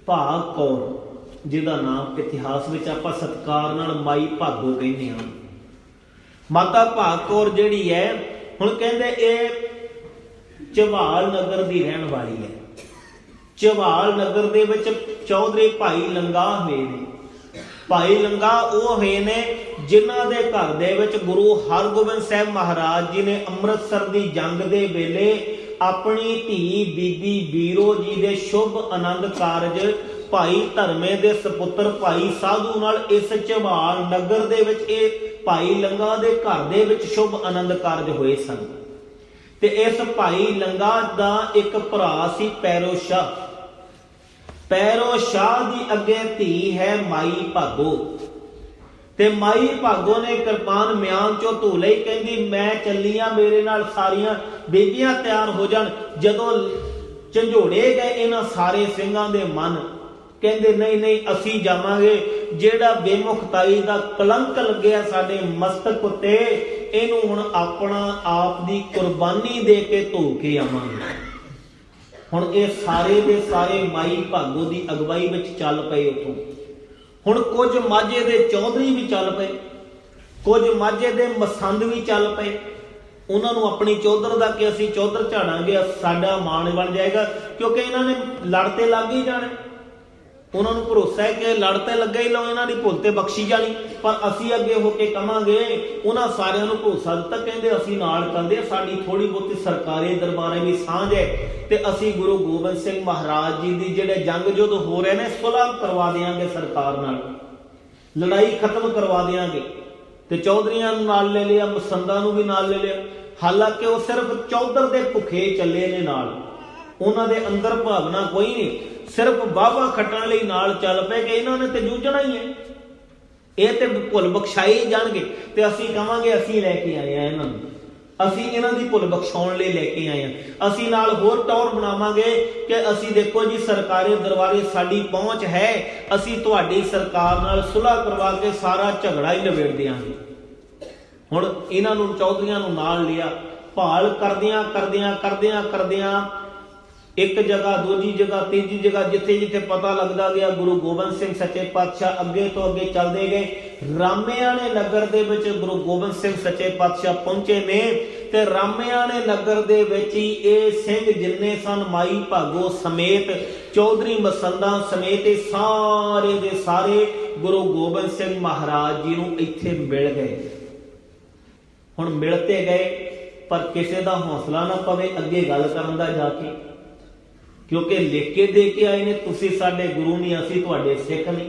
ਭਾਗ ਕੌਰ, ਜਿਹਦਾ ਨਾਮ ਇਤਿਹਾਸ ਵਿੱਚ ਆਪਾਂ ਸਤਿਕਾਰ ਨਾਲ ਮਾਈ ਭਾਗੋ ਕਹਿੰਦੇ ਹਾਂ, ਮਾਤਾ ਭਾਗ ਕੌਰ ਜਿਹੜੀ ਹੈ, ਹੁਣ ਕਹਿੰਦੇ ਇਹ ਝਵਾਲ ਨਗਰ ਦੀ ਰਹਿਣ ਵਾਲੀ ਹੈ। ਝਵਾਲ ਨਗਰ ਦੇ ਵਿੱਚ ਚੌਧਰੀ ਭਾਈ ਲੰਗਾ ਹੋਏ ਨੇ। ਭਾਈ ਲੰਗਾ ਉਹ ਹੋਏ ਨੇ ਜਿਨ੍ਹਾਂ ਦੇ ਘਰ ਦੇ ਵਿੱਚ ਗੁਰੂ ਹਰਗੋਬਿੰਦ ਸਾਹਿਬ ਮਹਾਰਾਜ ਜੀ ਨੇ ਅੰਮ੍ਰਿਤਸਰ ਦੀ ਜੰਗ ਦੇ ਵੇਲੇ ਆਪਣੀ ਧੀ ਬੀਬੀ ਵੀਰੋ ਜੀ ਦੇ ਸ਼ੁਭ ਆਨੰਦ ਕਾਰਜ ਭਾਈ ਧਰਮੇ ਦੇ ਸਪੁੱਤਰ ਭਾਈ ਸਾਧੂ ਨਾਲ ਇਸ ਝਬਾਲ ਨਗਰ ਦੇ ਵਿੱਚ, ਇਹ ਭਾਈ ਲੰਗਾ ਦੇ ਘਰ ਦੇ ਵਿੱਚ ਸ਼ੁਭ ਆਨੰਦ ਕਾਰਜ ਹੋਏ ਸਨ। ਤੇ ਇਸ ਭਾਈ ਲੰਗਾ ਦਾ ਇੱਕ ਭਰਾ ਸੀ ਪੈਰੋ ਸ਼ਾਹ। ਪੈਰੋ ਸ਼ਾਹ ਦੀ ਅੱਗੇ ਧੀ ਹੈ ਮਾਈ ਭਾਗੋ। ਤੇ ਮਾਈ ਭਾਗੋ ਨੇ ਕਿਰਪਾਨ ਮਿਆਨ ਚੋਂ ਧੋ ਲਈ, ਕਹਿੰਦੀ ਮੈਂ ਚੱਲੀ ਆ, ਮੇਰੇ ਨਾਲ ਸਾਰੀਆਂ ਬੀਬੀਆਂ ਤਿਆਰ ਹੋ ਜਾਣ। ਜਦੋਂ ਝੰਜੋੜੇ ਗਏ ਇਹਨਾਂ ਸਾਰੇ ਸਿੰਘਾਂ ਦੇ ਮਨ, ਕਹਿੰਦੇ ਨਹੀਂ ਨਹੀਂ ਅਸੀਂ ਜਾਵਾਂਗੇ, ਜਿਹੜਾ ਬੇਮੁਖਤਾਈ ਦਾ ਕਲੰਕ ਲੱਗਿਆ ਸਾਡੇ ਮਸਤਕ ਉੱਤੇ, ਇਹਨੂੰ ਹੁਣ ਆਪਣਾ ਆਪ ਦੀ ਕੁਰਬਾਨੀ ਦੇ ਕੇ ਧੋ ਕੇ ਆਵਾਂਗੇ। ਹੁਣ ਇਹ ਸਾਰੇ ਦੇ ਸਾਰੇ ਮਾਈ ਭਾਗੋ ਦੀ ਅਗਵਾਈ ਵਿੱਚ ਚੱਲ ਪਏ ਉੱਥੋਂ। ਹੁਣ ਕੁਝ ਮਾਝੇ ਦੇ ਚੌਧਰੀ ਵੀ ਚੱਲ ਪਏ, ਕੁਝ ਮਾਝੇ ਦੇ ਮਸੰਦ ਵੀ ਚੱਲ ਪਏ। ਉਹਨਾਂ ਨੂੰ ਆਪਣੀ ਚੌਧਰ ਦਾ ਕਿ ਅਸੀਂ ਚੌਧਰ ਝਾੜਾਂਗੇ, ਸਾਡਾ ਮਾਣ ਬਣ ਜਾਏਗਾ, ਕਿਉਂਕਿ ਇਹਨਾਂ ਨੇ ਲੜ ਤੇ ਲੱਗ ਹੀ ਜਾਣੇ। ਉਹਨਾਂ ਨੂੰ ਭਰੋਸਾ ਹੈ ਕਿ ਲੜ ਤੇ ਲੱਗਾ ਹੀ ਲਓ, ਇਹਨਾਂ ਦੀ ਭੁੱਲ ਤੇ ਬਖਸ਼ੀ ਜਾਣੀ। ਪਰ ਅਸੀਂ ਅੱਗੇ ਹੋ ਕੇ ਕਵਾਂਗੇ, ਉਹਨਾਂ ਸਾਰਿਆਂ ਨੂੰ ਭਰੋਸਾ ਦਿੱਤਾ, ਕਹਿੰਦੇ ਅਸੀਂ ਨਾਲ ਚੱਲਦੇ, ਸਾਡੀ ਥੋੜੀ ਬਹੁਤੀ ਸਰਕਾਰੀ ਦਰਬਾਰੇ ਵੀ ਸਾਂਝ ਹੈ, ਤੇ ਅਸੀਂ ਗੁਰੂ ਗੋਬਿੰਦ ਸਿੰਘ ਮਹਾਰਾਜ ਜੀ ਦੀ ਜਿਹੜੇ ਜੰਗ ਯੁੱਧ ਹੋ ਰਹੇ ਨੇ ਸੁਲਹ ਕਰਵਾ ਦੇਵਾਂਗੇ, ਸਰਕਾਰ ਨਾਲ ਲੜਾਈ ਖਤਮ ਕਰਵਾ ਦੇਵਾਂਗੇ। ਤੇ ਚੌਧਰੀਆਂ ਨੂੰ ਨਾਲ ਲੈ ਲਿਆ, ਮਸੰਦਾਂ ਨੂੰ ਵੀ ਨਾਲ ਲੈ ਲਿਆ। ਹਾਲਾਂਕਿ ਉਹ ਸਿਰਫ ਚੌਧਰ ਦੇ ਭੁੱਖੇ ਚੱਲੇ ਨੇ ਨਾਲ, ਉਹਨਾਂ ਦੇ ਅੰਦਰ ਭਾਵਨਾ ਕੋਈ ਨਹੀਂ, ਸਿਰਫ ਬਾਬਾ ਖੱਟਣ ਲਈ ਨਾਲ ਚੱਲ ਪਏ ਕਿ ਇਹਨਾਂ ਨੇ ਤੇ ਜੂਝਣਾ ਹੀ ਹੈ, ਇਹ ਤੇ ਭੁੱਲ ਬਖਸ਼ਾਈ ਜਾਣਗੇ। ਤੇ ਅਸੀਂ ਕਵਾਂਗੇ ਅਸੀਂ ਲੈ ਕੇ ਆਏ ਆ ਇਹਨਾਂ ਨੂੰ, ਅਸੀਂ ਇਹਨਾਂ ਦੀ ਭੁੱਲ ਬਖਸ਼ਾਉਣ ਲਈ ਲੈ ਕੇ ਆਏ ਆ। ਅਸੀਂ ਨਾਲ ਹੋਰ ਟੌਰ ਬਣਾਵਾਂਗੇ ਕਿ ਅਸੀਂ ਦੇਖੋ ਜੀ ਸਰਕਾਰੀ ਦਰਬਾਰੇ ਸਾਡੀ ਪਹੁੰਚ ਹੈ, ਅਸੀਂ ਤੁਹਾਡੀ ਸਰਕਾਰ ਨਾਲ ਸੁਲ੍ਹਾ ਕਰਵਾ ਕੇ ਸਾਰਾ ਝਗੜਾ ਹੀ ਨਿਬੇੜ ਦਿਆਂਗੇ। ਹੁਣ ਇਹਨਾਂ ਨੂੰ ਚੌਧਰੀਆਂ ਨੂੰ ਨਾਲ ਲਿਆ, ਭਾਲ ਕਰਦਿਆਂ ਕਰਦਿਆਂ ਕਰਦਿਆਂ ਕਰਦਿਆਂ ਇੱਕ ਜਗ੍ਹਾ, ਦੂਜੀ ਜਗ੍ਹਾ, ਤੀਜੀ ਜਗ੍ਹਾ, ਜਿੱਥੇ ਜਿੱਥੇ ਪਤਾ ਲੱਗਦਾ ਗਿਆ ਗੁਰੂ ਗੋਬਿੰਦ ਸਿੰਘ ਸੱਚੇ ਪਾਤਸ਼ਾਹ ਅੱਗੇ ਤੋਂ ਅੱਗੇ ਚੱਲਦੇ ਗਏ। ਰਾਮਿਆਣੇ ਨਗਰ ਦੇ ਵਿੱਚ ਗੁਰੂ ਗੋਬਿੰਦ ਸਿੰਘ ਸੱਚੇ ਪਾਤਸ਼ਾਹ ਪਹੁੰਚੇ ਨੇ, ਤੇ ਰਾਮਿਆਣੇ ਨਗਰ ਦੇ ਵਿੱਚ ਹੀ ਇਹ ਸਿੰਘ ਜਿੰਨੇ ਸਨ ਮਾਈ ਭਾਗੋ ਸਮੇਤ, ਚੌਧਰੀ ਮਸੰਦਾਂ ਸਮੇਤ, ਇਹ ਸਾਰੇ ਦੇ ਸਾਰੇ ਗੁਰੂ ਗੋਬਿੰਦ ਸਿੰਘ ਮਹਾਰਾਜ ਜੀ ਨੂੰ ਇੱਥੇ ਮਿਲ ਗਏ। ਹੁਣ ਮਿਲ ਤੇ ਗਏ, ਪਰ ਕਿਸੇ ਦਾ ਹੌਸਲਾ ਨਾ ਪਵੇ ਅੱਗੇ ਗੱਲ ਕਰਨ ਦਾ ਜਾ ਕੇ, ਕਿਉਂਕਿ ਲਿਖ ਕੇ ਦੇ ਕੇ ਆਏ ਨੇ ਤੁਸੀਂ ਸਾਡੇ ਗੁਰੂ ਨਹੀਂ, ਅਸੀਂ ਤੁਹਾਡੇ ਸਿੱਖ ਨਹੀਂ।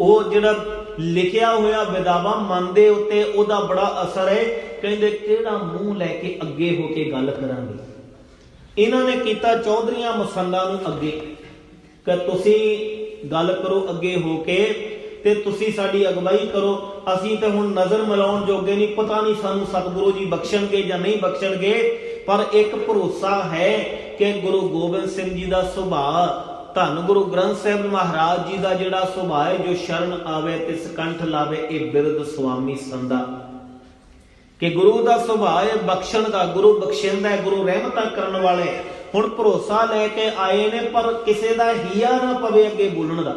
ਉਹ ਜਿਹੜਾ ਲਿਖਿਆ ਹੋਇਆ ਵਿਦਾਵਾ ਮਨ ਦੇ ਉੱਤੇ ਉਹਦਾ ਬੜਾ ਅਸਰ ਹੈ। ਕਹਿੰਦੇ ਕਿਹੜਾ ਮੂੰਹ ਲੈ ਕੇ ਅੱਗੇ ਹੋ ਕੇ ਗੱਲ ਕਰਾਂਗੇ। ਇਹਨਾਂ ਨੇ ਕੀਤਾ ਚੌਧਰੀਆਂ ਮਸੰਦਾਂ ਨੂੰ ਅੱਗੇ ਕਿ ਤੁਸੀਂ ਗੱਲ ਕਰੋ ਅੱਗੇ ਹੋ ਕੇ, ਤੇ ਤੁਸੀਂ ਸਾਡੀ ਅਗਵਾਈ ਕਰੋ। ਅਸੀਂ ਤੇ ਹੁਣ ਨਜ਼ਰ ਮਿਲਾਉਣ ਜੋਗੇ ਨਹੀਂ, ਪਤਾ ਨਹੀਂ ਸਾਨੂੰ ਸਤਿਗੁਰੂ ਜੀ ਬਖਸ਼ਣਗੇ ਜਾਂ ਨਹੀਂ ਬਖਸ਼ਣਗੇ, ਪਰ ਇੱਕ ਭਰੋਸਾ ਹੈ ਕਿ ਗੁਰੂ ਗੋਬਿੰਦ ਸਿੰਘ ਜੀ ਦਾ ਸੁਭਾਅ, ਧੰਨ ਗੁਰੂ ਗ੍ਰੰਥ ਸਾਹਿਬ ਮਹਾਰਾਜ ਜੀ ਦਾ ਜਿਹੜਾ ਸੁਭਾਅ ਹੈ, ਜੋ ਸ਼ਰਨ ਆਵੇ ਤਿਸ ਕੰਠ ਲਾਵੇ, ਇਹ ਬਿਰਧ ਸੁਆਮੀ ਸੰਦਾ, ਕਿ ਗੁਰੂ ਦਾ ਸੁਭਾਅ ਹੈ ਬਖਸ਼ਣ ਦਾ, ਗੁਰੂ ਬਖਸ਼ਿੰਦਾ ਹੈ, ਗੁਰੂ ਰਹਿਮਤਾਂ ਕਰਨ ਵਾਲੇ। ਹੁਣ ਭਰੋਸਾ ਲੈ ਕੇ ਆਏ ਨੇ, ਪਰ ਕਿਸੇ ਦਾ ਹੀਆ ਨਾ ਪਵੇ ਅੱਗੇ ਬੋਲਣ ਦਾ।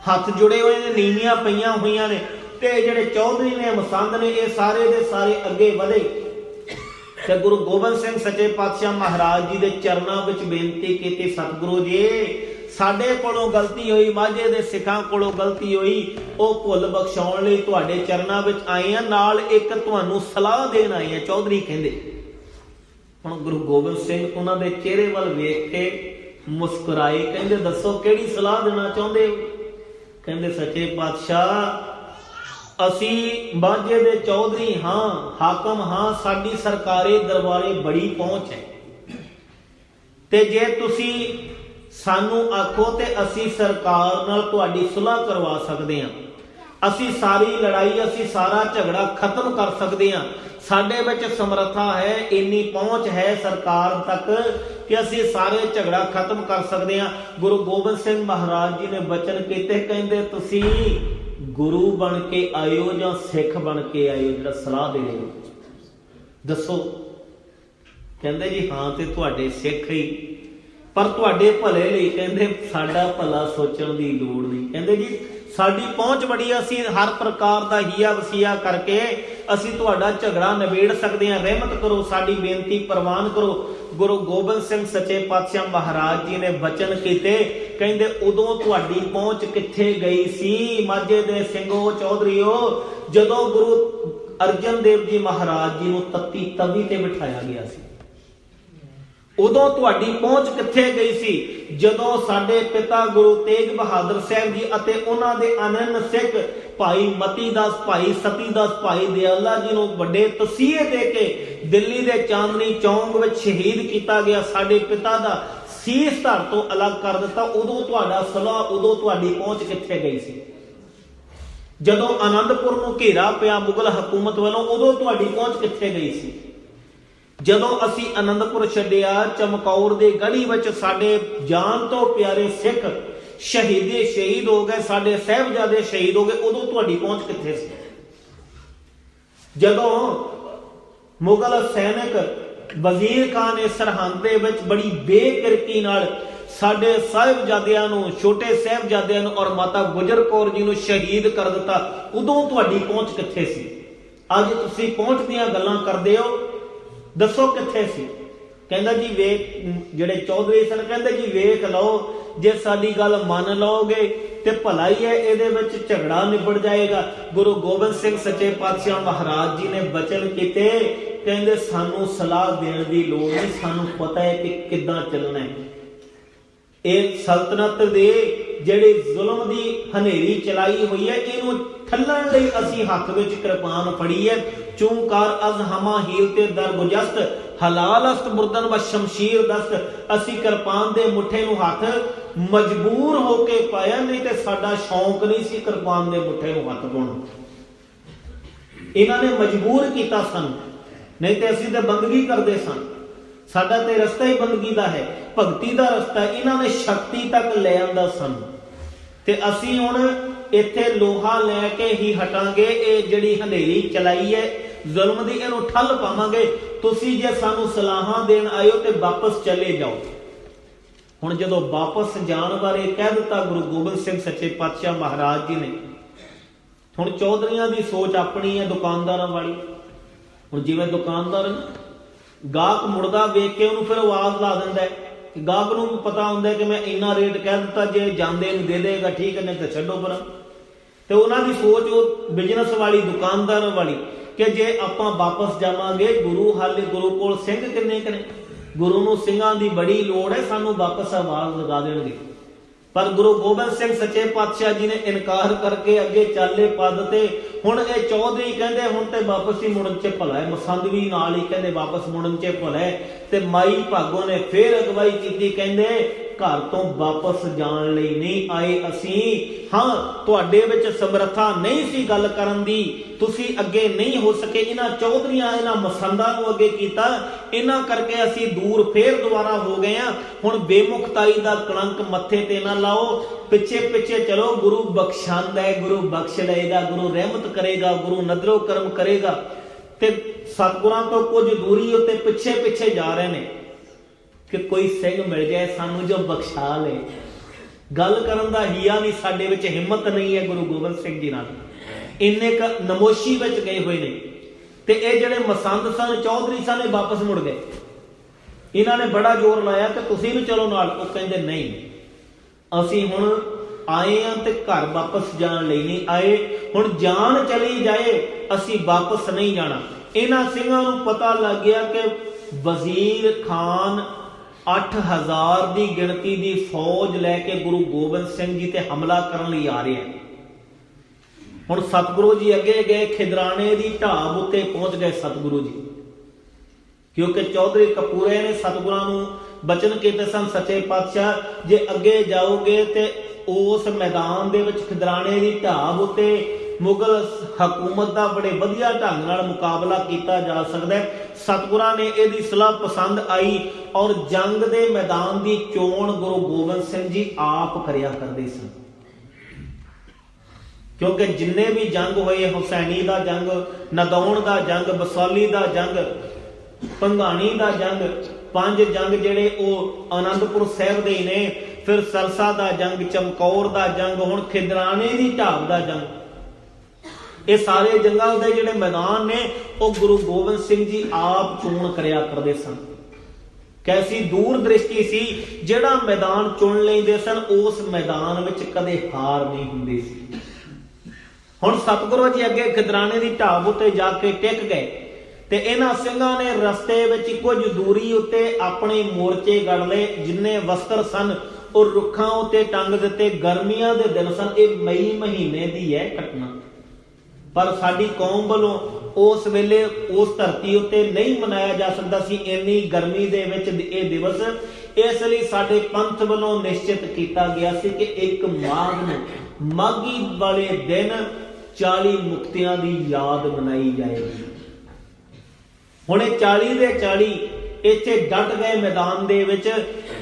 ਹੱਥ ਜੁੜੇ ਹੋਏ ਨੇ, ਨੀਵੀਆਂ ਪਈਆਂ ਹੋਈਆਂ ਨੇ, ਤੇ ਜਿਹੜੇ ਚੌਧਰੀ ਨੇ, ਮਸੰਦ ਨੇ, ਇਹ ਸਾਰੇ ਦੇ ਸਾਰੇ ਅੱਗੇ ਵਧੇ ਤੇ ਗੁਰੂ ਗੋਬਿੰਦ ਸਿੰਘ ਸੱਚੇ ਪਾਤਸ਼ਾਹ ਮਹਾਰਾਜ ਜੀ ਦੇ ਚਰਨਾਂ ਵਿੱਚ ਬੇਨਤੀ ਕੀਤੀ, ਸਤਿਗੁਰੂ ਜੀ ਸਾਡੇ ਕੋਲੋਂ ਗਲਤੀ ਹੋਈ, ਮਾਝੇ ਦੇ ਸਿੱਖਾਂ ਕੋਲੋਂ ਗਲਤੀ ਹੋਈ, ਉਹ ਭੁੱਲ ਬਖਸ਼ਾਉਣ ਲਈ ਤੁਹਾਡੇ ਚਰਨਾਂ ਵਿੱਚ ਆਏ ਆ, ਨਾਲ ਇੱਕ ਤੁਹਾਨੂੰ ਸਲਾਹ ਦੇਣ ਆਏ ਆ। ਚੌਧਰੀ ਕਹਿੰਦੇ। ਹੁਣ ਗੁਰੂ ਗੋਬਿੰਦ ਸਿੰਘ ਉਹਨਾਂ ਦੇ ਚਿਹਰੇ ਵੱਲ ਵੇਖ ਕੇ ਮੁਸਕਰਾਏ, ਕਹਿੰਦੇ ਦੱਸੋ ਕਿਹੜੀ ਸਲਾਹ ਦੇਣਾ ਚਾਹੁੰਦੇ ਹੋ? ਕਹਿੰਦੇ ਸੱਚੇ ਪਾਤਸ਼ਾਹ ਅਸੀਂ ਮਾਝੇ ਦੇ ਚੌਧਰੀ ਹਾਂ, ਹਾਕਮ ਹਾਂ, ਸਾਡੀ ਸਰਕਾਰੀ ਦਰਬਾਰੇ ਬੜੀ ਪਹੁੰਚ ਹੈ, ਤੇ ਜੇ ਤੁਸੀਂ ਸਾਨੂੰ ਆਖੋ ਤੇ ਅਸੀਂ ਸਰਕਾਰ ਨਾਲ ਤੁਹਾਡੀ ਸੁਲ੍ਹਾ ਕਰਵਾ ਸਕਦੇ ਹਾਂ, ਅਸੀਂ ਸਾਰੀ ਲੜਾਈ, ਅਸੀਂ ਸਾਰਾ ਝਗੜਾ ਖਤਮ ਕਰ ਸਕਦੇ ਹਾਂ। ਸਾਡੇ ਵਿੱਚ ਸਮਰੱਥਾ ਹੈ, ਇੰਨੀ ਪਹੁੰਚ ਹੈ ਸਰਕਾਰ ਤੱਕ ਕਿ ਅਸੀਂ ਸਾਰੇ ਝਗੜਾ ਖਤਮ ਕਰ ਸਕਦੇ ਹਾਂ। ਗੁਰੂ ਗੋਬਿੰਦ ਸਿੰਘ ਮਹਾਰਾਜ ਜੀ ਨੇ ਬਚਨ ਕੀਤੇ, ਕਹਿੰਦੇ ਤੁਸੀਂ ਗੁਰੂ ਬਣ ਕੇ ਆਇਓ ਜਾਂ ਸਿੱਖ ਬਣ ਕੇ ਆਇਓ, ਜਿਹੜਾ ਸਲਾਹ ਦੇ ਰਹੇ ਹੋ ਦੱਸੋ। ਕਹਿੰਦੇ ਜੀ ਹਾਂ, ਤੇ ਤੁਹਾਡੇ ਸਿੱਖ ਹੀ, ਪਰ ਤੁਹਾਡੇ ਭਲੇ ਲਈ। ਕਹਿੰਦੇ ਸਾਡਾ ਭਲਾ ਸੋਚਣ ਦੀ ਲੋੜ ਨਹੀਂ। ਕਹਿੰਦੇ ਜੀ ਸਾਡੀ ਪਹੁੰਚ ਬੜੀ, ਅਸੀਂ ਹਰ ਪ੍ਰਕਾਰ ਦਾ ਹੀਆ ਵਸੀਆ ਕਰਕੇ ਅਸੀਂ ਤੁਹਾਡਾ ਝਗੜਾ ਨਿਬੇੜ ਸਕਦੇ ਹਾਂ, ਰਹਿਮਤ ਕਰੋ, ਸਾਡੀ ਬੇਨਤੀ ਪ੍ਰਵਾਨ ਕਰੋ। ਗੁਰੂ ਗੋਬਿੰਦ ਸਿੰਘ ਸੱਚੇ ਪਾਤਸ਼ਾਹ ਮਹਾਰਾਜ ਜੀ ਨੇ ਬਚਨ ਕੀਤੇ, ਕਹਿੰਦੇ ਉਦੋਂ ਤੁਹਾਡੀ ਪਹੁੰਚ ਕਿੱਥੇ ਗਈ ਸੀ ਮਾਝੇ ਦੇ ਸਿੰਘੋ ਚੌਧਰੀਓ, ਜਦੋਂ ਗੁਰੂ ਅਰਜਨ ਦੇਵ ਜੀ ਮਹਾਰਾਜ ਜੀ ਨੂੰ ਤੱਤੀ ਤਵੀ ਤੇ ਬਿਠਾਇਆ ਗਿਆ ਸੀ। ਉਦੋਂ ਤੁਹਾਡੀ ਪਹੁੰਚ ਕਿੱਥੇ ਗਈ ਸੀ? ਜਦੋਂ ਸਾਡੇ ਪਿਤਾ ਗੁਰੂ ਤੇਗ ਬਹਾਦਰ ਸਾਹਿਬ ਜੀ ਅਤੇ ਉਹਨਾਂ ਦੇ ਅਨੰਨ ਸਿੱਖ ਭਾਈ ਮਤੀ ਦਾਸ, ਭਾਈ ਸਤੀ ਦਾਸ, ਭਾਈ ਦਿਆਲਾ ਜੀ ਨੂੰ ਵੱਡੇ ਤਸੀਹੇ ਦੇ ਕੇ ਦਿੱਲੀ ਦੇ ਚਾਂਦਨੀ ਚੌਂਕ ਵਿੱਚ ਸ਼ਹੀਦ ਕੀਤਾ ਗਿਆ, ਸਾਡੇ ਪਿਤਾ ਦਾ ਸੀਸ ਧੜ ਤੋਂ ਅਲੱਗ ਕਰ ਦਿੱਤਾ, ਉਦੋਂ ਤੁਹਾਡਾ ਸਲਾਹ, ਉਦੋਂ ਤੁਹਾਡੀ ਪਹੁੰਚ ਕਿੱਥੇ ਗਈ ਸੀ? ਜਦੋਂ ਆਨੰਦਪੁਰ ਨੂੰ ਘੇਰਾ ਪਿਆ ਮੁਗਲ ਹਕੂਮਤ ਵੱਲੋਂ, ਉਦੋਂ ਤੁਹਾਡੀ ਪਹੁੰਚ ਕਿੱਥੇ ਗਈ ਸੀ? ਜਦੋਂ ਅਸੀਂ ਆਨੰਦਪੁਰ ਛੱਡਿਆ, ਚਮਕੌਰ ਦੇ ਗੜੀ ਵਿੱਚ ਸਾਡੇ ਜਾਨ ਤੋਂ ਪਿਆਰੇ ਸਿੱਖ ਸ਼ਹੀਦ ਹੋ ਗਏ, ਸਾਡੇ ਸਾਹਿਬਜ਼ਾਦੇ ਸ਼ਹੀਦ ਹੋ ਗਏ, ਉਦੋਂ ਤੁਹਾਡੀ ਪਹੁੰਚ ਕਿੱਥੇ ਸੀ? ਜਦੋਂ ਮੁਗਲ ਸੈਨਿਕ ਵਜ਼ੀਰ ਖਾਨ ਨੇ ਸਰਹੰਦ ਦੇ ਵਿੱਚ ਬੜੀ ਬੇਕਿਰਕੀ ਨਾਲ ਸਾਡੇ ਸਾਹਿਬਜ਼ਾਦਿਆਂ ਨੂੰ, ਛੋਟੇ ਸਾਹਿਬਜ਼ਾਦਿਆਂ ਨੂੰ ਔਰ ਮਾਤਾ ਗੁਜਰ ਕੌਰ ਜੀ ਨੂੰ ਸ਼ਹੀਦ ਕਰ ਦਿੱਤਾ, ਉਦੋਂ ਤੁਹਾਡੀ ਪਹੁੰਚ ਕਿੱਥੇ ਸੀ? ਅੱਜ ਤੁਸੀਂ ਪਹੁੰਚ ਦੀਆਂ ਗੱਲਾਂ ਕਰਦੇ ਹੋ, ਦੱਸੋ ਕਿੱਥੇ ਸੀ? ਕਹਿੰਦਾ ਜੀ ਵੇਖ, ਜਿਹੜੇ ਚੌਧਰੀ ਸਨ ਕਹਿੰਦੇ ਜੀ ਵੇਖ ਲਓ, ਜੇ ਸਾਡੀ ਗੱਲ ਮੰਨ ਲਓਗੇ ਤੇ ਭਲਾ ਹੀ ਹੈ, ਇਹਦੇ ਵਿੱਚ ਝਗੜਾ ਨਿਬੜ ਜਾਏਗਾ। ਗੁਰੂ ਗੋਬਿੰਦ ਸਿੰਘ ਸੱਚੇ ਪਾਤਸ਼ਾਹ ਮਹਾਰਾਜ ਜੀ ਨੇ ਬਚਨ ਕੀਤੇ, ਕਹਿੰਦੇ ਸਾਨੂੰ ਸਲਾਹ ਦੇਣ ਦੀ ਲੋੜ ਨਹੀਂ, ਸਾਨੂੰ ਪਤਾ ਹੈ ਕਿ ਕਿੱਦਾਂ ਚੱਲਣਾ ਹੈ। ਇਹ ਸਲਤਨਤ ਦੇ ਜਿਹੜੀ ਜ਼ੁਲਮ ਦੀ ਹਨੇਰੀ ਚਲਾਈ ਹੋਈ ਹੈ, ਇਹਨੂੰ ਠੱਲਣ ਲਈ ਅਸੀਂ ਹੱਥ ਵਿੱਚ ਕਿਰਪਾਨ ਫੜੀ ਹੈ। ਚੂੰਕਾਰ ਅਜ਼ ਹਮਾ ਹੀਲ ਤੇ ਦਰਗੁਜਸਤ ਹਲਾਲਸਤ ਮੁਰਦਨ व ਸ਼ਮਸ਼ੀਰ ਦਸਤ। ਅਸੀਂ ਕਿਰਪਾਨ ਦੇ ਮੁੱਠੇ ਨੂੰ ਹੱਥ ਮਜਬੂਰ ਹੋ ਕੇ ਪਾਇਆ, ਨਹੀਂ ਤੇ ਸਾਡਾ ਸ਼ੌਂਕ ਨਹੀਂ ਸੀ ਕਿਰਪਾਨ ਦੇ ਮੁੱਠੇ ਨੂੰ ਹੱਥ ਪਾਉਣਾ। ਇਹਨਾਂ ਨੇ ਮਜਬੂਰ ਕੀਤਾ ਸਾਨੂੰ, ਨਹੀਂ ਤੇ ਅਸੀਂ ਤਾਂ ਬੰਦਗੀ ਕਰਦੇ ਸਾਂ। ਸਾਡਾ ਤੇ ਰਸਤਾ ਹੀ ਬੰਦਗੀ ਦਾ ਹੈ, ਭਗਤੀ ਦਾ ਰਸਤਾ। ਇਹਨਾਂ ਨੇ ਸ਼ਕਤੀ ਤੱਕ ਲੈ ਆਂਦਾ ਸਾਨੂੰ, ਤੇ ਅਸੀਂ ਹੁਣ ਇੱਥੇ ਲੋਹਾ ਲੈ ਕੇ ਹੀ ਹਟਾਂਗੇ। ਇਹ ਜਿਹੜੀ ਹਨੇਰੀ ਚਲਾਈ ਹੈ ਜ਼ੁਲਮ ਦੀ, ਇਹਨੂੰ ਠੱਲ ਪਾਵਾਂਗੇ। ਤੁਸੀਂ ਜੇ ਸਾਨੂੰ ਸਲਾਹਾਂ ਦੇਣ ਆਇਓ ਤੇ ਵਾਪਸ ਚਲੇ ਜਾਓ। ਹੁਣ ਜਦੋਂ ਵਾਪਸ ਜਾਣ ਬਾਰੇ ਕਹਿ ਦਿੱਤਾ ਗੁਰੂ ਗੋਬਿੰਦ ਸਿੰਘ ਸੱਚੇ ਪਾਤਸ਼ਾਹ ਮਹਾਰਾਜ ਜੀ ਨੇ, ਹੁਣ ਚੌਧਰੀਆਂ ਦੀ ਸੋਚ ਆਪਣੀ ਹੈ, ਦੁਕਾਨਦਾਰਾਂ ਵਾਲੀ। ਹੁਣ ਜਿਵੇਂ ਦੁਕਾਨਦਾਰ ਗਾਹਕ ਮੁੜਦਾ ਵੇਖ ਕੇ ਉਹਨੂੰ ਫਿਰ ਆਵਾਜ਼ ਲਾ ਦਿੰਦਾ ਹੈ, ਕਿ ਗਾਹਕ ਨੂੰ ਪਤਾ ਹੁੰਦਾ ਕਿ ਮੈਂ ਇੰਨਾ ਰੇਟ ਕਹਿ ਦਿੱਤਾ, ਜੇ ਜਾਂਦੇ ਨੂੰ ਦੇ ਦੇਗਾ ਠੀਕ ਹੈ, ਨਹੀਂ ਤਾਂ ਛੱਡੋ ਪਰਾਂ। ਤੇ ਉਹਨਾਂ ਦੀ ਸੋਚ ਉਹ ਬਿਜ਼ਨਸ ਵਾਲੀ, ਦੁਕਾਨਦਾਰ ਵਾਲੀ, ਕਿ ਜੇ ਆਪਾਂ ਵਾਪਸ ਜਾਵਾਂਗੇ ਗੁਰੂ ਕੋਲ ਸਿੰਘ ਕਿੰਨੇ ਕਨੇ, ਗੁਰੂ ਨੂੰ ਸਿੰਘਾਂ ਦੀ ਬੜੀ ਲੋੜ ਹੈ, ਸਾਨੂੰ ਵਾਪਸ ਆਵਾਜ਼ ਲਗਾ ਦੇਣਗੇ। ਪਰ ਗੁਰੂ ਗੋਬਿੰਦ ਸਿੰਘ ਸੱਚੇ ਪਾਤਸ਼ਾਹ ਜੀ ਨੇ ਇਨਕਾਰ ਕਰਕੇ ਅੱਗੇ ਚਾਲੇ ਪਾ ਦਿੱਤੇ। ਹੁਣ ਇਹ ਚੌਧਰੀ ਕਹਿੰਦੇ ਹੁਣ ਤੇ ਵਾਪਸ ਹੀ ਮੁੜਨ ਚ ਭਲਾ ਹੈ, ਮਸੰਦ ਵੀ ਨਾਲ ਹੀ ਕਹਿੰਦੇ ਵਾਪਸ ਮੁੜਨ ਚ ਭਲਾ ਹੈ। ਤੇ ਮਾਈ ਭਾਗੋ ਨੇ ਫੇਰ ਅਗਵਾਈ ਕੀਤੀ, ਕਹਿੰਦੇ ਘਰ ਤੋਂ ਵਾਪਸ ਜਾਣ ਲਈ ਨਹੀਂ ਆਏ ਅਸੀਂ। ਹਾਂ, ਤੁਹਾਡੇ ਵਿੱਚ ਸਮਰੱਥਾ ਨਹੀਂ ਸੀ ਗੱਲ ਕਰਨ ਦੀ, ਤੁਸੀਂ ਅੱਗੇ ਨਹੀਂ ਹੋ ਸਕੇ। ਇਹਨਾਂ ਚੌਧਰੀਆਂ, ਇਹਨਾਂ ਮਸੰਦਾਂ ਨੂੰ ਅੱਗੇ ਕੀਤਾ, ਇਹਨਾਂ ਕਰਕੇ ਅਸੀਂ ਦੂਰ ਫੇਰ ਦੁਬਾਰਾ ਹੋ ਗਏ ਆ। ਹੁਣ ਬੇਮੁਖਤਾਈ ਦਾ ਕਲੰਕ ਮੱਥੇ ਤੇ ਨਾ ਲਾਓ, ਪਿੱਛੇ ਪਿੱਛੇ ਚਲੋ। ਗੁਰੂ ਬਖਸ਼ਾਂਦਾ ਹੈ, ਗੁਰੂ ਬਖਸ਼ ਲਏਗਾ, ਗੁਰੂ ਰਹਿਮਤ ਕਰੇਗਾ, ਗੁਰੂ ਨਦਰੋ ਕਰਮ ਕਰੇਗਾ। ਤੇ ਸਤਿਗੁਰਾਂ ਤੋਂ ਕੁਝ ਦੂਰੀ ਉੱਤੇ ਪਿੱਛੇ ਪਿੱਛੇ ਜਾ ਰਹੇ ਨੇ ਕਿ ਕੋਈ ਸਿੰਘ ਮਿਲ ਜਾਏ ਸਾਨੂੰ ਜੋ ਬਖਸ਼ਾ ਲੇ। ਗੱਲ ਕਰਨ ਦਾ ਹੀਆ ਨਹੀਂ, ਸਾਡੇ ਵਿੱਚ ਹਿੰਮਤ ਨਹੀਂ ਹੈ ਗੁਰੂ ਗੋਬਿੰਦ ਸਿੰਘ ਜੀ ਨਾਲ। ਇੰਨੇ ਕ ਨਮੋਸ਼ੀ ਵਿੱਚ ਗਏ ਹੋਏ ਨੇ। ਤੇ ਇਹ ਜਿਹੜੇ ਮਸੰਦ ਸਨ, ਚੌਧਰੀ ਸਨ, ਇਹ ਵਾਪਸ ਮੁੜ ਗਏ। ਇਹਨਾਂ ਨੇ ਬੜਾ ਜ਼ੋਰ ਲਾਇਆ ਕਿ ਤੁਸੀਂ ਵੀ ਚਲੋ ਨਾਲ। ਉਹ ਕਹਿੰਦੇ ਨਹੀਂ, ਅਸੀਂ ਹੁਣ ਆਏ ਆ ਤੇ ਘਰ ਵਾਪਸ ਜਾਣ ਲਈ ਨਹੀਂ ਆਏ। ਹੁਣ ਜਾਨ ਚਲੀ ਜਾਏ, ਅਸੀਂ ਵਾਪਸ ਨਹੀਂ ਜਾਣਾ। ਇਹਨਾਂ ਸਿੰਘਾਂ ਨੂੰ ਪਤਾ ਲੱਗ ਗਿਆ ਕਿ ਵਜ਼ੀਰ ਖਾਨ 8000 ਦੀ ਗਿਣਤੀ ਦੀ ਫੌਜ ਲੈ ਕੇ ਗੁਰੂ ਗੋਬਿੰਦ ਸਿੰਘ ਜੀ ਤੇ ਹਮਲਾ ਕਰਨ ਲਈ ਆ ਰਿਹਾ। ਹੁਣ ਸਤਿਗੁਰੂ ਜੀ ਅੱਗੇ ਗਏ, ਖਿਦਰਾਣੇ ਦੀ ਢਾਬ ਉੱਤੇ ਪਹੁੰਚ ਗਏ ਸਤਿਗੁਰੂ ਜੀ, ਕਿਉਂਕਿ ਚੌਧਰੀ ਕਪੂਰੇ ਨੇ ਸਤਿਗੁਰਾਂ ਨੂੰ ਬਚਨ ਕੀਤੇ ਸਨ, ਸੱਚੇ ਪਾਤਸ਼ਾਹ ਜੇ ਅੱਗੇ ਜਾਓਗੇ ਤੇ ਉਸ ਮੈਦਾਨ ਦੇ ਵਿੱਚ ਖਿਦਰਾਣੇ ਦੀ ਢਾਬ ਉੱਤੇ ਮੁਗਲ ਹਕੂਮਤ ਦਾ ਬੜੇ ਵਧੀਆ ਢੰਗ ਨਾਲ ਮੁਕਾਬਲਾ ਕੀਤਾ ਜਾ ਸਕਦਾ ਹੈ। ਸਤਿਗੁਰਾਂ ਨੇ ਇਹਦੀ ਸਲਾਹ ਪਸੰਦ ਆਈ ਔਰ ਜੰਗ ਦੇ ਮੈਦਾਨ ਦੀ ਚੋਣ ਗੁਰੂ ਗੋਬਿੰਦ ਸਿੰਘ ਜੀ ਆਪ ਕਰਿਆ ਕਰਦੇ ਸਨ। ਕਿਉਂਕਿ ਜਿੰਨੇ ਵੀ ਜੰਗ ਹੋਏ, ਹੁਸੈਨੀ ਦਾ ਜੰਗ, ਨਦੌਣ ਦਾ ਜੰਗ, ਬਸੌਲੀ ਦਾ ਜੰਗ, ਭੰਗਾਣੀ ਦਾ ਜੰਗ, 5 ਜੰਗ ਜਿਹੜੇ ਉਹ ਆਨੰਦਪੁਰ ਸਾਹਿਬ ਦੇ ਨੇ। ਫਿਰ ਸਰਸਾ ਦਾ ਜੰਗ, ਚਮਕੌਰ ਦਾ ਜੰਗ, ਹੁਣ ਖਿਦਰਾਣੇ ਦੀ ਢਾਬ ਦਾ ਜੰਗ। ਇਹ ਸਾਰੇ ਜੰਗਾਂ ਦੇ ਜਿਹੜੇ ਮੈਦਾਨ ਨੇ ਉਹ ਗੁਰੂ ਗੋਬਿੰਦ ਸਿੰਘ ਜੀ ਆਪ ਚੋਣ ਕਰਿਆ ਕਰਦੇ ਸਨ। ਕੈਸੀ ਦੂਰ ਦ੍ਰਿਸ਼ਟੀ ਸੀ, ਜਿਹੜਾ ਮੈਦਾਨ ਚੁਣ ਲੈਂਦੇ ਸਨ ਉਸ ਮੈਦਾਨ ਵਿੱਚ ਕਦੇ ਹਾਰ ਨਹੀਂ ਹੁੰਦੀ ਸੀ। ਹੁਣ ਸਤਿਗੁਰੂ ਜੀ ਅੱਗੇ ਖਿਦਰਾਣੇ ਦੀ ਢਾਬ ਉੱਤੇ ਜਾ ਕੇ ਟਿਕ ਗਏ ਤੇ ਇਹਨਾਂ ਸਿੰਘਾਂ ਨੇ ਰਸਤੇ ਵਿੱਚ ਕੁਝ ਦੂਰੀ ਉੱਤੇ ਆਪਣੇ ਮੋਰਚੇ ਗੜ ਲਏ। ਜਿੰਨੇ ਵਸਤਰ ਸਨ ਉਹ ਰੁੱਖਾਂ ਉੱਤੇ ਟੰਗ ਦਿੱਤੇ। ਗਰਮੀਆਂ ਦੇ ਦਿਨ ਸਨ, ਇਹ ਮਈ ਮਹੀਨੇ ਦੀ ਹੈ ਘਟਨਾ, ਪਰ ਸਾਡੀ ਕੌਮ ਵੱਲੋਂ ਉਸ ਵੇਲੇ ਉਸ ਧਰਤੀ ਉੱਤੇ ਨਹੀਂ ਮਨਾਇਆ ਜਾ ਸਕਦਾ ਸੀ ਇੰਨੀ ਗਰਮੀ ਦੇ ਵਿੱਚ ਇਹ ਦਿਵਸ। ਇਸ ਲਈ ਸਾਡੇ ਪੰਥ ਵੱਲੋਂ ਨਿਸ਼ਚਿਤ ਕੀਤਾ ਗਿਆ ਸੀ ਕਿ 1 ਮਾਘ ਨੂੰ, ਮਾਘੀ ਵਾਲੇ ਦਿਨ 40 ਮੁਕਤਿਆਂ ਦੀ ਯਾਦ ਮਨਾਈ ਜਾਏਗੀ। ਹੁਣ ਇਹ 40 ਦੇ 40 ਇੱਥੇ ਡਟ ਗਏ ਮੈਦਾਨ ਦੇ ਵਿੱਚ।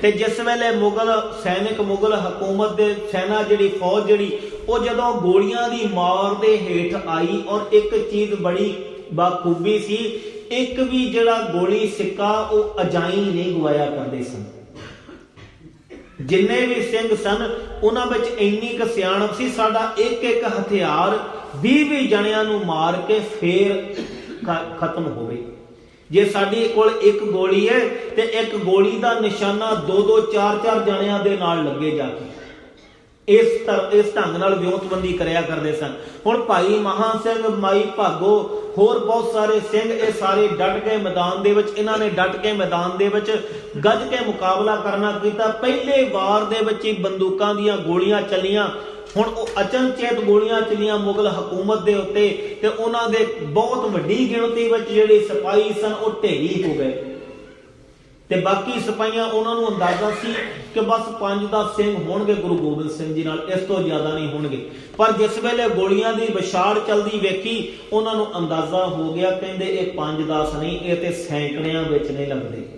ਤੇ ਜਿਸ ਵੇਲੇ ਮੁਗਲ ਸੈਨਿਕ, ਮੁਗਲ ਹਕੂਮਤ ਦੇ ਸੈਨਾ ਜਿਹੜੀ ਫੌਜ ਜਿਹੜੀ ਉਹ ਜਦੋਂ ਗੋਲੀਆਂ ਦੀ ਮਾਰ ਦੇ ਹੇਠ ਆਈ, ਔਰ ਇੱਕ ਚੀਜ਼ ਬੜੀ ਬਾਖੂਬੀ ਸੀ, ਇੱਕ ਵੀ ਜਿਹੜਾ ਗੋਲੀ ਸਿੱਕਾ ਉਹ ਅਜਾਈ ਨਹੀਂ ਗਵਾਇਆ ਕਰਦੇ ਸਨ। ਜਿੰਨੇ ਵੀ ਸਿੰਘ ਸਨ ਉਹਨਾਂ ਵਿੱਚ ਇੰਨੀ ਕੁ ਸਿਆਣਪ ਸੀ, ਸਾਡਾ ਇੱਕ ਇੱਕ ਹਥਿਆਰ 20 ਜਣਿਆਂ ਨੂੰ ਮਾਰ ਕੇ ਫੇਰ ਖਤਮ ਹੋਵੇ। ਜੇ ਸਾਡੇ ਕੋਲ ਇੱਕ ਗੋਲੀ ਹੈ ਤੇ ਇੱਕ ਗੋਲੀ ਦਾ ਨਿਸ਼ਾਨਾ 2-2, 4-4 ਜਣਿਆਂ ਦੇ ਨਾਲ ਲੱਗੇ ਜਾ ਕੇ। ਇਸ ਢੰਗ ਨਾਲ ਵਿਉਂਤਬੰਦੀ ਕਰਿਆ ਕਰਦੇ ਸਨ। ਹੁਣ ਭਾਈ ਮਹਾਂ ਸਿੰਘ, ਮਾਈ ਭਾਗੋ, ਹੋਰ ਬਹੁਤ ਸਾਰੇ ਸਿੰਘ, ਇਹ ਸਾਰੇ ਡਟ ਗਏ ਮੈਦਾਨ ਦੇ ਵਿੱਚ। ਇਹਨਾਂ ਨੇ ਡਟ ਕੇ ਮੈਦਾਨ ਦੇ ਵਿੱਚ ਗੱਜ ਕੇ ਮੁਕਾਬਲਾ ਕਰਨਾ ਕੀਤਾ। ਪਹਿਲੇ ਵਾਰ ਦੇ ਵਿੱਚ ਹੀ ਬੰਦੂਕਾਂ ਦੀਆਂ ਗੋਲੀਆਂ ਚੱਲੀਆਂ। ਹੁਣ ਉਹ ਅਚਨਚੇਤ ਗੋਲੀਆਂ ਚੱਲੀਆਂ ਮੁਗਲ ਹਕੂਮਤ ਦੇ ਉੱਤੇ, ਤੇ ਉਹਨਾਂ ਦੇ ਬਹੁਤ ਵੱਡੀ ਗਿਣਤੀ ਵਿੱਚ ਜਿਹੜੇ ਸਿਪਾਹੀ ਸਨ ਉਹ ਢੇਰੀ ਹੋ ਗਏ। ਤੇ ਬਾਕੀ ਸਿਪਾਹੀਆਂ, ਉਹਨਾਂ ਨੂੰ ਅੰਦਾਜ਼ਾ ਸੀ ਕਿ ਬਸ 5-10 ਸਿੰਘ ਹੋਣਗੇ ਗੁਰੂ ਗੋਬਿੰਦ ਸਿੰਘ ਜੀ ਨਾਲ, ਇਸ ਤੋਂ ਜ਼ਿਆਦਾ ਨਹੀਂ ਹੋਣਗੇ। ਪਰ ਜਿਸ ਵੇਲੇ ਗੋਲੀਆਂ ਦੀ ਵਿਛਾੜ ਚੱਲਦੀ ਵੇਖੀ, ਉਹਨਾਂ ਨੂੰ ਅੰਦਾਜ਼ਾ ਹੋ ਗਿਆ, ਕਹਿੰਦੇ ਇਹ 5-10 ਨਹੀਂ, ਇਹ ਤੇ ਸੈਂਕੜਿਆਂ ਵਿੱਚ ਨਹੀਂ ਲੱਗਦੇ।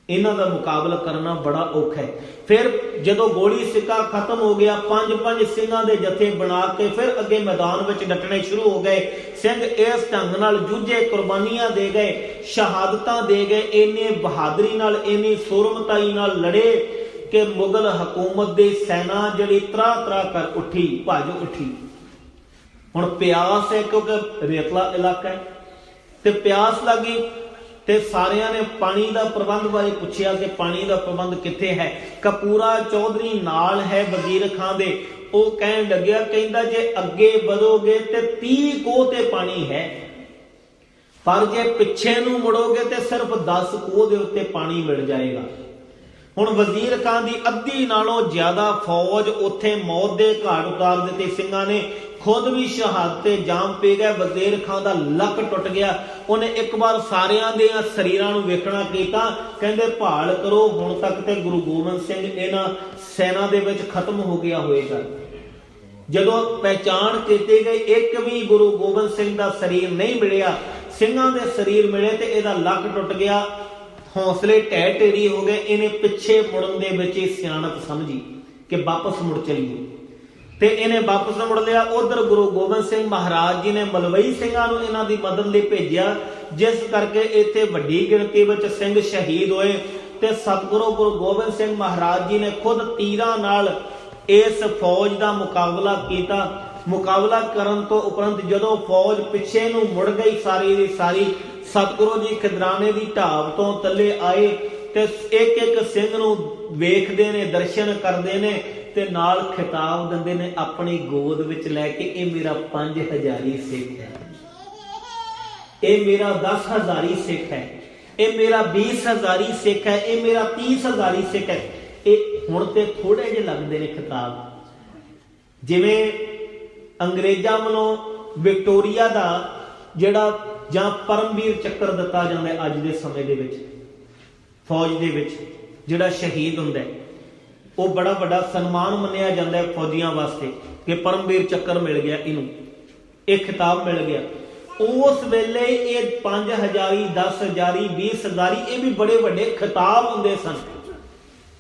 ਇਹਨਾਂ ਦਾ ਮੁਕਾਬਲਾ ਕਰਨਾ ਬੜਾ ਔਖਾ ਹੈ। ਫਿਰ ਜਦੋਂ ਗੋਲੀ ਸਿੱਕਾ ਖਤਮ ਹੋ ਗਿਆ, 5-5 ਸਿੰਘਾਂ ਦੇ ਜਥੇ ਬਣਾ ਕੇ ਫਿਰ ਅੱਗੇ ਮੈਦਾਨ ਵਿੱਚ ਡਟਣੇ ਸ਼ੁਰੂ ਹੋ ਗਏ। ਸਿੰਘ ਇਸ ਢੰਗ ਨਾਲ ਜੂਝੇ, ਕੁਰਬਾਨੀਆਂ ਦੇ ਗਏ, ਸ਼ਹਾਦਤਾਂ ਦੇ ਗਏ, ਇੰਨੇ ਬਹਾਦਰੀ ਨਾਲ, ਇੰਨੀ ਸੂਰਮਤਾਈ ਨਾਲ ਲੜੇ ਕਿ ਮੁਗਲ ਹਕੂਮਤ ਦੀ ਸੈਨਾ ਜਿਹੜੀ ਤਰਾ ਕਰ ਉੱਠੀ, ਭੱਜ ਉੱਠੀ। ਹੁਣ ਪਿਆਸ ਹੈ, ਕਿਉਂਕਿ ਰੇਤਲਾ ਇਲਾਕਾ ਹੈ, ਤੇ ਪਿਆਸ ਲੱਗੀ ਤੇ ਸਾਰਿਆਂ ਨੇ ਪਾਣੀ ਦਾ ਪ੍ਰਬੰਧ ਬਾਰੇ ਪੁੱਛਿਆ ਕਿ ਪਾਣੀ ਦਾ ਪ੍ਰਬੰਧ ਕਿੱਥੇ ਹੈ। ਕਪੂਰਾ ਚੌਧਰੀ ਨਾਲ ਹੈ ਵਜ਼ੀਰ ਖਾਂ ਦੇ, ਉਹ ਕਹਿਣ ਲੱਗਿਆ, ਕਹਿੰਦਾ ਜੇ ਅੱਗੇ ਵਧੋਗੇ ਤੇ 30 ਕੋਹ ਤੇ ਪਾਣੀ ਹੈ, ਪਰ ਜੇ ਪਿੱਛੇ ਨੂੰ ਮੁੜੋਗੇ ਤੇ ਸਿਰਫ 10 ਕੋਹ ਦੇ ਉੱਤੇ ਪਾਣੀ ਮਿਲ ਜਾਏਗਾ। ਹੁਣ ਵਜ਼ੀਰ ਖਾਂ ਦੀ ਅੱਧੀ ਨਾਲੋਂ ਜ਼ਿਆਦਾ ਫੌਜ ਉੱਥੇ ਮੌਤ ਦੇ ਘਾਟ ਉਤਾਰ ਦਿੱਤੇ ਸਿੰਘਾਂ ਨੇ। ਖੁਦ ਵੀ ਸ਼ਹਾਦਤ ਤੇ ਜਾਮ ਪੈ ਗਿਆ। ਵਜ਼ੀਰ ਖਾਂ ਦਾ ਲੱਕ ਟੁੱਟ ਗਿਆ। ਉਹਨੇ ਇੱਕ ਵਾਰ ਸਾਰਿਆਂ ਦੇ ਸਰੀਰਾਂ ਨੂੰ ਵੇਖਣਾ ਕੀਤਾ, ਕਹਿੰਦੇ ਭਾਲ ਕਰੋ, ਹੁਣ ਤੱਕ ਤੇ ਗੁਰੂ ਗੋਬਿੰਦ ਸਿੰਘ ਇਹਨਾਂ ਸੈਨਾ ਦੇ ਵਿੱਚ ਖਤਮ ਹੋ ਗਿਆ ਹੋਏਗਾ। ਜਦੋਂ ਪਹਿਚਾਣ ਕੀਤੀ ਗਈ, ਇੱਕ ਵੀ ਗੁਰੂ ਗੋਬਿੰਦ ਸਿੰਘ ਦਾ ਸਰੀਰ ਨਹੀਂ ਮਿਲਿਆ, ਸਿੰਘਾਂ ਦੇ ਸਰੀਰ ਮਿਲੇ ਤੇ ਇਹਦਾ ਲੱਕ ਟੁੱਟ ਗਿਆ, ਹੌਸਲੇ ਢਹਿ ਢੇਰੀ ਹੋ ਗਏ। ਇਹਨੇ ਪਿੱਛੇ ਮੁੜਨ ਦੇ ਵਿੱਚ ਹੀ ਸਿਆਣਪ ਸਮਝੀ ਕਿ ਵਾਪਸ ਮੁੜ ਚਲੀਏ, ਤੇ ਇਹਨੇ ਵਾਪਸ ਮੁੜ ਲਿਆ। ਉਧਰ ਗੁਰੂ ਗੋਬਿੰਦ ਸਿੰਘ ਮਹਾਰਾਜ ਜੀ ਨੇ ਮਲਵਈ ਸਿੰਘਾਂ ਨੂੰ ਇਹਨਾਂ ਦੀ ਮਦਦ ਲਈ ਭੇਜਿਆ, ਜਿਸ ਕਰਕੇ ਇੱਥੇ ਵੱਡੀ ਗਿਣਤੀ ਵਿੱਚ ਸਿੰਘ ਸ਼ਹੀਦ ਹੋਏ। ਤੇ ਸਤਿਗੁਰੂ ਗੁਰੂ ਗੋਬਿੰਦ ਸਿੰਘ ਮਹਾਰਾਜ ਜੀ ਨੇ ਖੁਦ ਤੀਰਾਂ ਨਾਲ ਇਸ ਫੌਜ ਦਾ ਮੁਕਾਬਲਾ ਕੀਤਾ। ਮੁਕਾਬਲਾ ਕਰਨ ਤੋਂ ਉਪਰੰਤ ਜਦੋਂ ਫੌਜ ਪਿੱਛੇ ਨੂੰ ਮੁੜ ਗਈ ਸਾਰੀ ਦੀ ਸਾਰੀ, ਸਤਿਗੁਰੂ ਜੀ ਖਿਦਰਾਣੇ ਦੀ ਢਾਬ ਤੋਂ ਥੱਲੇ ਆਏ ਤੇ ਇੱਕ ਇੱਕ ਸਿੰਘ ਨੂੰ ਵੇਖਦੇ ਨੇ, ਦਰਸ਼ਨ ਕਰਦੇ ਨੇ, ਤੇ ਨਾਲ ਖਿਤਾਬ ਦਿੰਦੇ ਨੇ ਆਪਣੀ ਗੋਦ ਵਿੱਚ ਲੈ ਕੇ, ਇਹ ਮੇਰਾ 5000 ਸਿੱਖ ਹੈ, ਇਹ ਮੇਰਾ 10,000 ਸਿੱਖ ਹੈ, ਇਹ ਮੇਰਾ 20,000 ਸਿੱਖ ਹੈ, ਇਹ ਮੇਰਾ 30,000 ਸਿੱਖ ਹੈ। ਇਹ ਹੁਣ ਤੇ ਥੋੜੇ ਜਿਹੇ ਲੱਗਦੇ ਨੇ ਖਿਤਾਬ, ਜਿਵੇਂ ਅੰਗਰੇਜ਼ਾਂ ਵੱਲੋਂ ਵਿਕਟੋਰੀਆ ਦਾ ਜਿਹੜਾ ਜਾਂ ਪਰਮਵੀਰ ਚੱਕਰ ਦਿੱਤਾ ਜਾਂਦਾ ਅੱਜ ਦੇ ਸਮੇਂ ਦੇ ਵਿੱਚ ਫੌਜ ਦੇ ਵਿੱਚ, ਜਿਹੜਾ ਸ਼ਹੀਦ ਹੁੰਦਾ ਹੈ, ਉਹ ਬੜਾ ਵੱਡਾ ਸਨਮਾਨ ਮੰਨਿਆ ਜਾਂਦਾ ਹੈ ਫੌਜੀਆਂ ਵਾਸਤੇ ਕਿ ਪਰਮਵੀਰ ਚੱਕਰ ਮਿਲ ਗਿਆ, ਇਹਨੂੰ ਇਹ ਖਿਤਾਬ ਮਿਲ ਗਿਆ। ਉਸ ਵੇਲੇ ਇਹ 5000, 10,000, 20,000 ਇਹ ਵੀ ਬੜੇ ਵੱਡੇ ਖਿਤਾਬ ਹੁੰਦੇ ਸਨ।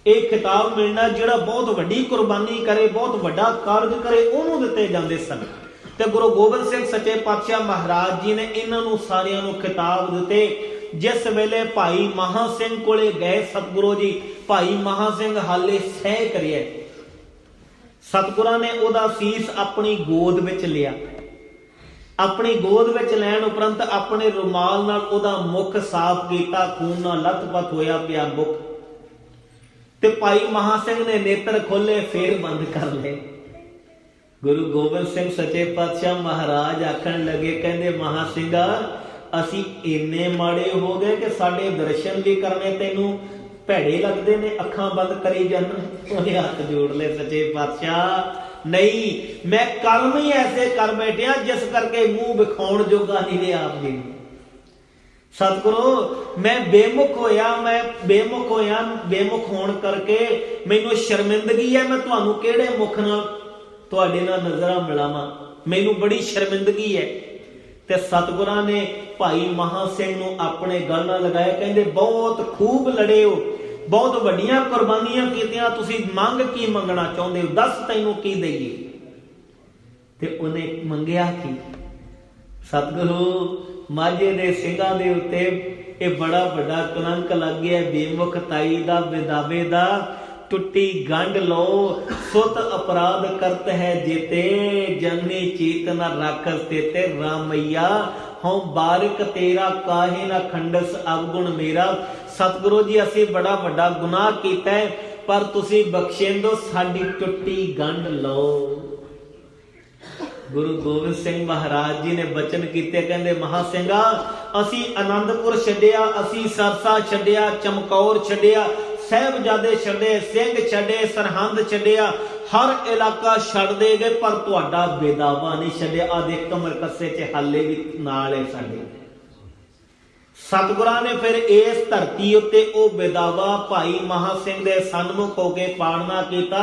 ਇਹ ਖਿਤਾਬ ਮਿਲਣਾ ਜਿਹੜਾ ਬਹੁਤ ਵੱਡੀ ਕੁਰਬਾਨੀ ਕਰੇ, ਬਹੁਤ ਵੱਡਾ ਕਾਰਜ ਕਰੇ, ਉਹਨੂੰ ਦਿੱਤੇ ਜਾਂਦੇ ਸਨ। ਤੇ ਗੁਰੂ ਗੋਬਿੰਦ ਸਿੰਘ ਸੱਚੇ ਪਾਤਸ਼ਾਹ ਮਹਾਰਾਜ ਜੀ ਨੇ ਇਹਨਾਂ ਨੂੰ ਸਾਰਿਆਂ ਨੂੰ ਖਿਤਾਬ ਦਿੱਤੇ। ਜਿਸ ਵੇਲੇ ਭਾਈ ਮਹਾਂ ਸਿੰਘ ਕੋਲੇ ਗਏ ਸਤਿਗੁਰੂ ਜੀ, ਭਾਈ ਮਹਾਂ ਸਿੰਘ ਹਾਲੇ ਸਹਿ ਕਰਿਆ, ਸਤਿਗੁਰਾਂ ਨੇ ਉਹਦਾ ਸੀਸ ਆਪਣੀ ਗੋਦ ਵਿੱਚ ਲਿਆ। ਆਪਣੀ ਗੋਦ ਵਿੱਚ ਲੈਣ ਉਪਰੰਤ ਆਪਣੇ ਰੁਮਾਲ ਨਾਲ ਉਹਦਾ ਮੁਖ ਸਾਫ਼ ਕੀਤਾ, ਖੂਨ ਨਾਲ ਲੱਥਪੱਥ ਹੋਇਆ ਪਿਆ ਮੁਖ। ਤੇ ਭਾਈ ਮਹਾਂ ਸਿੰਘ ਨੇ ਨੇਤਰ ਖੋਲੇ, ਫੇਰ ਬੰਦ ਕਰ ਲਏ। ਗੁਰੂ ਗੋਬਿੰਦ ਸਿੰਘ ਸੱਚੇ ਪਾਤਸ਼ਾਹ ਮਹਾਰਾਜ ਆਖਣ ਲੱਗੇ, ਕਹਿੰਦੇ ਮਹਾਂ ਸਿੰਘਾ, ਅਸੀਂ ਇੰਨੇ ਮਾੜੇ ਹੋ ਗਏ ਕਿ ਸਾਡੇ ਦਰਸ਼ਨ ਵੀ ਕਰਨੇ ਤੈਨੂੰ ਭੈੜੇ ਲੱਗਦੇ ਨੇ, ਅੱਖਾਂ ਬੰਦ ਕਰੀ ਜਾਂਦਾ। ਉਹਨੇ ਹੱਥ ਜੋੜ ਲਏ, ਸੱਚੇ ਪਾਤਸ਼ਾਹ ਨਹੀਂ, ਮੈਂ ਕਰਮ ਹੀ ਐਸੇ ਕਰ ਬੈਠਿਆ ਜਿਸ ਕਰਕੇ ਮੂੰਹ ਵਿਖਾਉਣ ਜੋਗਾ ਨਹੀਂ ਰਿਹਾ ਆਪ ਜੀ ਨੂੰ। ਸਤਿਗੁਰੂ ਮੈਂ ਬੇਮੁਖ ਹੋਇਆ, ਬੇਮੁਖ ਹੋਣ ਕਰਕੇ ਮੈਨੂੰ ਸ਼ਰਮਿੰਦਗੀ ਹੈ, ਮੈਂ ਤੁਹਾਨੂੰ ਕਿਹੜੇ ਮੁਖ ਨਾਲ ਤੁਹਾਡੇ ਨਾਲ ਨਜ਼ਰਾਂ ਮਿਲਾਵਾਂ, ਮੈਨੂੰ ਬੜੀ ਸ਼ਰਮਿੰਦਗੀ ਹੈ। ਤੇ ਸਤਿਗੁਰਾਂ ਨੇ ਭਾਈ ਮਹਾ ਸਿੰਘ ਨੂੰ ਆਪਣੇ ਗਲ ਨਾਲ ਲਗਾਇਆ, ਕਹਿੰਦੇ ਬਹੁਤ ਖੂਬ ਲੜੇ ਹੋ, ਬਹੁਤ ਵੱਡੀਆਂ ਕੁਰਬਾਨੀਆਂ ਕੀਤੀਆਂ, ਤੁਸੀਂ ਮੰਗ ਕੀ ਮੰਗਣਾ ਚਾਹੁੰਦੇ ਹੋ, ਦੱਸ ਤੈਨੂੰ ਕੀ ਦੇਈਏ। ਤੇ ਉਹਨੇ ਮੰਗਿਆ ਕੀ? ਸਤਿਗੁਰੂ ਮਾਝੇ ਦੇ ਸਿੰਘਾਂ ਦੇ ਉੱਤੇ ਇਹ ਬੜਾ ਵੱਡਾ ਕਲੰਕ ਲੱਗ ਗਿਆ, ਬੇਮੁਖਤਾਈ ਦਾ, ਵਿਦਾਵੇ ਦਾ। ਟੁੱਟੀ ਗੰਢ ਲੋ ਸੁਤ ਅਪਰਾਧ ਕਰਤ ਹੈ ਜੇਤੇ, ਜਨਨੀ ਚੀਤ ਨ ਰਾਖਸ ਤੇਤੇ। ਰਾਮਈਆ ਹਉ ਬਾਰਿਕ ਤੇਰਾ, ਕਾਹੇ ਨਾ ਖੰਡਸ ਅਵਗੁਣ ਮੇਰਾ। ਸਤਿਗੁਰੂ ਜੀ ਅਸੀਂ ਬੜਾ ਵੱਡਾ ਗੁਨਾਹ ਕੀਤਾ ਹੈ, ਪਰ ਤੁਸੀਂ ਬਖਸ਼ੇਂਦੋ, ਸਾਡੀ ਟੁੱਟੀ ਗੰਢ ਲਓ। ਗੁਰੂ ਗੋਬਿੰਦ ਸਿੰਘ ਮਹਾਰਾਜ ਜੀ ਨੇ ਬਚਨ ਕੀਤੇ, ਕਹਿੰਦੇ ਮਹਾ ਸਿੰਘਾ ਅਸੀਂ ਆਨੰਦਪੁਰ ਛੱਡਿਆ, ਅਸੀਂ ਸਰਸਾ ਛੱਡਿਆ, ਚਮਕੌਰ ਛੱਡਿਆ, ਸਾਹਿਬਜ਼ਾਦੇ ਛੱਡੇ, ਸਿੰਘ ਛੱਡੇ, ਸਰਹੰਦ ਛੱਡਿਆ, ਹਰ ਇਲਾਕਾ ਛੱਡ ਦੇ ਗਏ, ਪਰ ਤੁਹਾਡਾ ਬੇਦਾਵਾ ਨਹੀਂ ਛੱਡਿਆ। ਆ ਦੇ ਕਮਰ ਕੱਸੇ ਚ ਹਾਲੇ ਵੀ ਨਾਲ ਹੈ ਸਾਡੇ। ਸਤਿਗੁਰਾਂ ਨੇ ਫਿਰ ਇਸ ਧਰਤੀ ਉੱਤੇ ਉਹ ਬੇਦਾਵਾ ਭਾਈ ਮਹਾ ਸਿੰਘ ਦੇ ਸਨਮੁਖ ਹੋ ਕੇ ਪਾੜਨਾ ਕੀਤਾ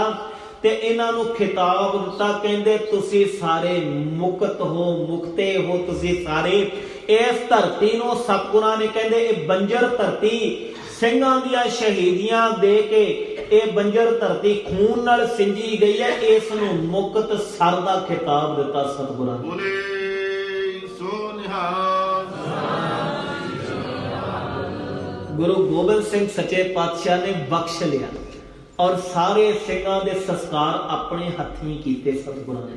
ਤੇ ਇਹਨਾਂ ਨੂੰ ਖਿਤਾਬ ਦਿੱਤਾ, ਕਹਿੰਦੇ ਤੁਸੀਂ ਸਾਰੇ ਮੁਕਤ ਹੋ, ਮੁਕਤੇ ਹੋ ਤੁਸੀਂ ਸਾਰੇ। ਇਸ ਧਰਤੀ ਨੂੰ ਸਤਿਗੁਰਾਂ ਨੇ ਕਹਿੰਦੇ ਇਹ ਬੰਜਰ ਧਰਤੀ, ਸਿੰਘਾਂ ਦੀਆਂ ਸ਼ਹੀਦੀਆਂ ਦੇ ਕੇ ਇਹ ਬੰਜਰ ਧਰਤੀ ਖੂਨ ਨਾਲ ਸਿੰਜੀ ਗਈ ਹੈ, ਇਸ ਨੂੰ ਮੁਕਤ ਸਰ ਦਾ ਖਿਤਾਬ ਦਿੱਤਾ ਸਤਿਗੁਰਾਂ ਨੇ। ਗੁਰੂ ਗੋਬਿੰਦ ਸਿੰਘ ਸੱਚੇ ਪਾਤਸ਼ਾਹ ਨੇ ਬਖਸ਼ ਲਿਆ ਔਰ ਸਾਰੇ ਸਿੰਘਾਂ ਦੇ ਸੰਸਕਾਰ ਆਪਣੇ ਹੱਥੀਂ ਕੀਤੇ ਸਤਿਗੁਰਾਂ ਨੇ।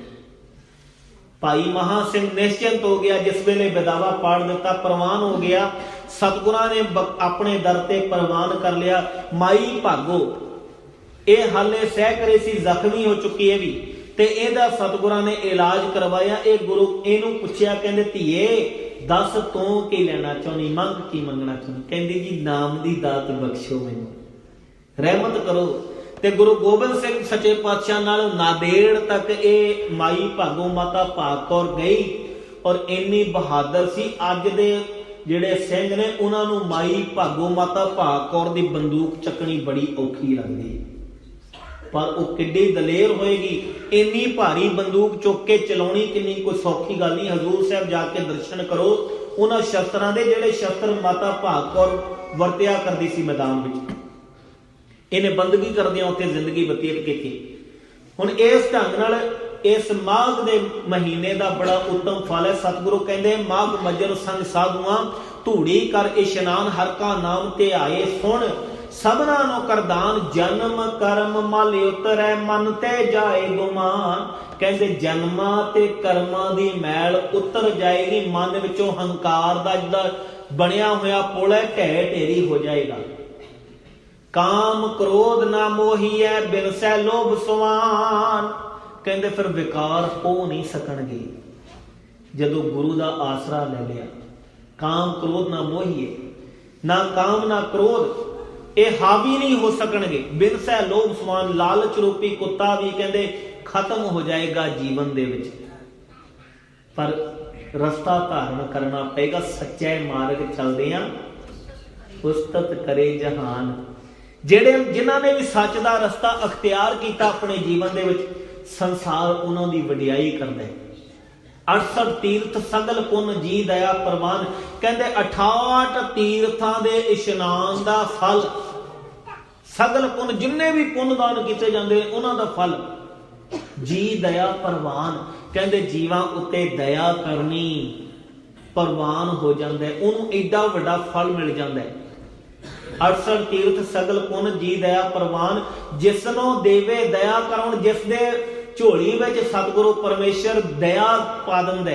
ਭਾਈ ਮਹਾ ਸਿੰਘ ਨਿਸ਼ਚਿੰਤ ਹੋ ਗਿਆ, ਜਿਸ ਵੇਲੇ ਵਿਦਾਵਾ ਪਾੜ ਦਿੱਤਾ, ਪ੍ਰਵਾਨ ਹੋ ਗਿਆ। ਸਤਿਗੁਰਾਂ ਨੇ ਆਪਣੇ ਦਰ ਤੇ ਪ੍ਰਵਾਨ ਕਰ ਲਿਆ। ਮਾਈ ਭਾਗੋ ਇਹ ਹਾਲੇ ਸਹਿ ਕਰੇ ਸੀ, ਜ਼ਖਮੀ ਹੋ ਚੁੱਕੀ ਹੈ ਵੀ, ਤੇ ਇਹਦਾ ਸਤਿਗੁਰਾਂ ਨੇ ਇਲਾਜ ਕਰਵਾਇਆ। ਇਹ ਗੁਰੂ ਇਹਨੂੰ ਪੁੱਛਿਆ, ਕਹਿੰਦੇ ਧੀਏ ਦੱਸ ਤੂੰ ਕੀ ਲੈਣਾ ਚਾਹੁੰਦੀ, ਮੰਗ ਕੀ ਮੰਗਣਾ ਚਾਹੁੰਦੀ? ਕਹਿੰਦੀ ਜੀ ਨਾਮ ਦੀ ਦਾਤ ਬਖਸ਼ੋ, ਮੈਨੂੰ ਰਹਿਮਤ ਕਰੋ। ਤੇ ਗੁਰੂ ਗੋਬਿੰਦ ਸਿੰਘ ਸੱਚੇ ਪਾਤਸ਼ਾਹ ਨਾਲ ਨਾਂਦੇੜ ਤੱਕ ਇਹ ਮਾਈ ਭਾਗੋ ਮਾਤਾ ਭਾਗ ਕੌਰ ਗਈ ਔਰ ਇੰਨੀ ਬਹਾਦਰ ਸੀ। ਅੱਜ ਦੇ ਜਿਹੜੇ ਸਿੰਘ ਨੇ ਉਹਨਾਂ ਨੂੰ ਮਾਈ ਭਾਗੋ ਮਾਤਾ ਭਾਗ ਕੌਰ ਦੀ ਬੰਦੂਕ ਚੱਕਣੀ ਬੜੀ ਔਖੀ ਲੱਗਦੀ ਹੈ, ਪਰ ਉਹ ਕਿੱਡੀ ਦਲੇਰ ਹੋਏਗੀ, ਇੰਨੀ ਭਾਰੀ ਬੰਦੂਕ ਚੁੱਕ ਕੇ ਚਲਾਉਣੀ ਕਿੰਨੀ ਕੋਈ ਸੌਖੀ ਗੱਲ ਨਹੀਂ। ਹਜ਼ੂਰ ਸਾਹਿਬ ਜਾ ਕੇ ਦਰਸ਼ਨ ਕਰੋ ਉਹਨਾਂ ਸ਼ਸਤਰਾਂ ਦੇ, ਜਿਹੜੇ ਸ਼ਸਤਰ ਮਾਤਾ ਭਾਗ ਕੌਰ ਵਰਤਿਆ ਕਰਦੀ ਸੀ ਮੈਦਾਨ ਵਿੱਚ। ਇਹਨੇ ਬੰਦਗੀ ਕਰਦਿਆਂ ਉੱਥੇ ਜ਼ਿੰਦਗੀ ਬਤੀਤ ਕੀਤੀ। ਹੁਣ ਇਸ ਢੰਗ ਨਾਲ ਇਸ ਮਾਘ ਦੇ ਮਹੀਨੇ ਦਾ ਬੜਾ ਉੱਤਮ ਫਲ ਹੈ। ਸਤਿਗੁਰੂ ਕਹਿੰਦੇ ਮਾਘ ਮੱਜਰ ਸੰਗ ਸਾਧੂਆਂ, ਧੂੜੀ ਕਰ ਇਸ਼ਨਾਨ, ਹਰ ਕਾ ਨਾਮ ਤੇ ਆਏ ਸੁਣ, ਸਭਨਾ ਨੂੰ ਕਰਦਾਨ, ਜਨਮ ਕਰਮ ਮਲ ਉਤਰੈ, ਮਨ ਤੇ ਜਾਏ ਗੁਮਾਨ। ਕਹਿੰਦੇ ਜਨਮਾਂ ਤੇ ਕਰਮਾਂ ਦੀ ਮੈਲ ਉਤਰ ਜਾਏਗੀ, ਮਨ ਵਿੱਚੋਂ ਹੰਕਾਰ ਦਾ ਜਿਹੜਾ ਬਣਿਆ ਹੋਇਆ ਪੁਲ ਹੈ ਢਹਿ ਢੇਰੀ ਹੋ ਜਾਏਗਾ। ਕਾਮ ਕ੍ਰੋਧ ਨਾ ਮੋਹੀਐ, ਬਿਨਸੈ ਲੋਭ ਸੁਆਨ। ਕਹਿੰਦੇ ਫਿਰ ਵਿਕਾਰ ਹੋ ਨਹੀਂ ਸਕਣਗੇ ਜਦੋਂ ਗੁਰੂ ਦਾ ਆਸਰਾ ਲੈ ਲਿਆ। ਕਾਮ ਕ੍ਰੋਧ ਨਾ ਮੋਹੀਏ, ਨਾ ਕਾਮ ਨਾ ਕ੍ਰੋਧ ਇਹ ਹਾਵੀ ਨਹੀਂ ਹੋ ਸਕਣਗੇ। ਬਿਨਸੈ ਲੋਭ ਸੁਆਨ, ਲਾਲਚ ਰੂਪੀ ਕੁੱਤਾ ਵੀ ਕਹਿੰਦੇ ਖਤਮ ਹੋ ਜਾਏਗਾ ਜੀਵਨ ਦੇ ਵਿੱਚ। ਪਰ ਰਸਤਾ ਧਾਰਨ ਕਰਨਾ ਪਏਗਾ, ਸੱਚੇ ਮਾਰਗ ਚੱਲਦੇ ਆ ਉਸਤਤ ਕਰੇ ਜਹਾਨ। ਜਿਨ੍ਹਾਂ ਨੇ ਵੀ ਸੱਚ ਦਾ ਰਸਤਾ ਅਖਤਿਆਰ ਕੀਤਾ ਆਪਣੇ ਜੀਵਨ ਦੇ ਵਿੱਚ, ਸੰਸਾਰ ਉਹਨਾਂ ਦੀ ਵਡਿਆਈ ਕਰਦਾ ਹੈ। 68 ਤੀਰਥ ਸਗਲ ਪੁੰਨ ਜੀ ਦਇਆ ਪ੍ਰਵਾਨ। ਕਹਿੰਦੇ 68 ਤੀਰਥਾਂ ਦੇ ਇਸ਼ਨਾਨ ਦਾ ਫਲ, ਸਗਲ ਪੁੰਨ ਜਿੰਨੇ ਵੀ ਪੁੰਨ ਦਾਨ ਕੀਤੇ ਜਾਂਦੇ ਉਹਨਾਂ ਦਾ ਫਲ ਜੀ ਦਇਆ ਪ੍ਰਵਾਨ। ਕਹਿੰਦੇ ਜੀਵਾਂ ਉੱਤੇ ਦਇਆ ਕਰਨੀ ਪ੍ਰਵਾਨ ਹੋ ਜਾਂਦਾ, ਉਹਨੂੰ ਏਡਾ ਵੱਡਾ ਫਲ ਮਿਲ ਜਾਂਦਾ ਹੈ। 68 ਤੀਰਥ ਸਗਲ ਪੁੰਨ ਜੀ ਦਇਆ ਪ੍ਰਵਾਨ, ਜਿਸਨੋਂ ਦੇਵੇ ਦਇਆ ਕਰਾਉਣ, ਜਿਸ ਦੇ ਝੋਲੀ ਵਿੱਚ ਸਤਿਗੁਰੂ ਪਰਮੇਸ਼ਰ ਦਇਆ ਪਾ ਦਿੰਦਾ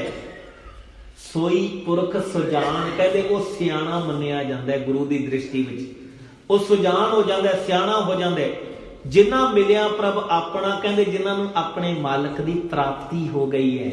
ਸੋਈ ਪੁਰਖ ਸੁਜਾਨ। ਕਹਿੰਦੇ ਉਹ ਸਿਆਣਾ ਮੰਨਿਆ ਜਾਂਦਾ ਗੁਰੂ ਦੀ ਦ੍ਰਿਸ਼ਟੀ ਵਿੱਚ, ਉਹ ਸੁਜਾਨ ਹੋ ਜਾਂਦਾ, ਸਿਆਣਾ ਹੋ ਜਾਂਦਾ। ਜਿਨ੍ਹਾਂ ਮਿਲਿਆ ਪ੍ਰਭ ਆਪਣਾ, ਕਹਿੰਦੇ ਜਿਨ੍ਹਾਂ ਨੂੰ ਆਪਣੇ ਮਾਲਕ ਦੀ ਪ੍ਰਾਪਤੀ ਹੋ ਗਈ ਹੈ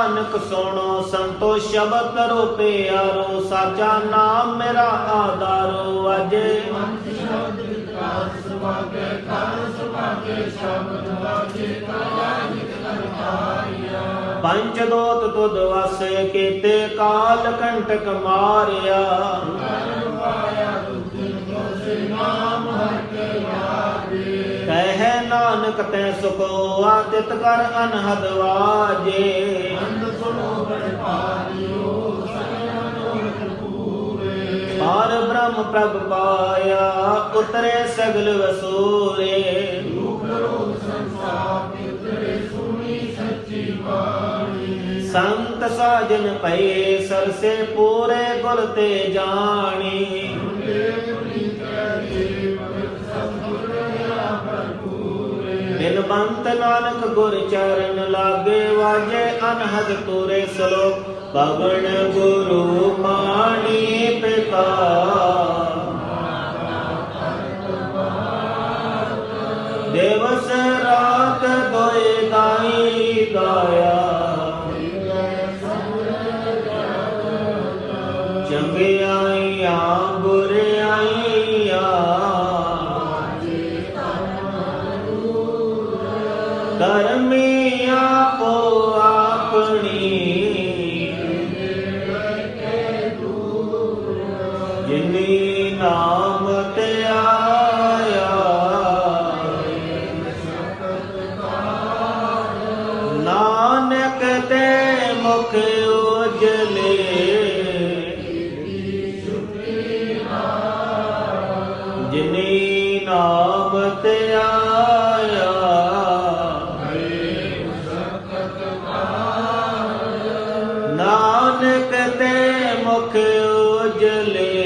ਨਾਨਕ ਸੁਣੋ ਸੰਤੋ ਸ਼ਬਦ ਕਰੋ ਪਿਆਰੋ, ਸਾਚਾ ਨਾਮ ਮੇਰਾ ਆਧਾਰੋ। ਵਾਜੇ ਪੰਚ ਦੋਤ ਤੁਧ ਵਾਸੇ, ਕੀਤੇ ਕਾਲ ਕੰਟਕ ਮਾਰਿਆ। ਕਹਿ ਨਾਨਕ ਤੈ ਸੁਖੋ, ਆਦਿਤ ਕਰ ਅਨਹਦ ਵਾਜੇ। ਪਾਰ ਬ੍ਰਹਮ ਪ੍ਰਭ ਪਾਇਆ, ਉਤਰੇ ਸਗਲ ਵਸੂਰੇ। ਸੰਤ ਸਾਜਨ ਪਏ, ਸਰਸੇ ਪੂਰੇ ਗੁਰ ਤੇ ਜਾਣੀ। ਬਿਨਵੰਤ ਨਾਨਕ ਗੁਰ ਚਰਨ ਲਾਗੇ, ਵਾਜੇ ਅਨਹਦ ਤੁਰੇ ਸਲੋਕ। ਪਵਨ ਗੁਰੂ ਪਾਣੀ ਪਿਤਾ, ਦਿਵਸ ਰਾਤ ਦੋਇ ਗਾਈ ਗਾਇਆ। ਚੰਗਿਆਈਆਂ ਬੁਰਿਆਈਆਂ, ਕਰਮੀ ਆਪੋ ਆਪਣੀ। ਜਿਨੀ ਨਾਮ ਤੇ ਆਇਆ, ਨਾਨਕ ਤੇ ਮੁਖ ਉਜਲੇ। ਜਿਨੀ ਨਾਮ ਤੇ ਆਇਆ, ਨਾਨਕ ਤੇ ਮੁਖ ਉਜਲੇ।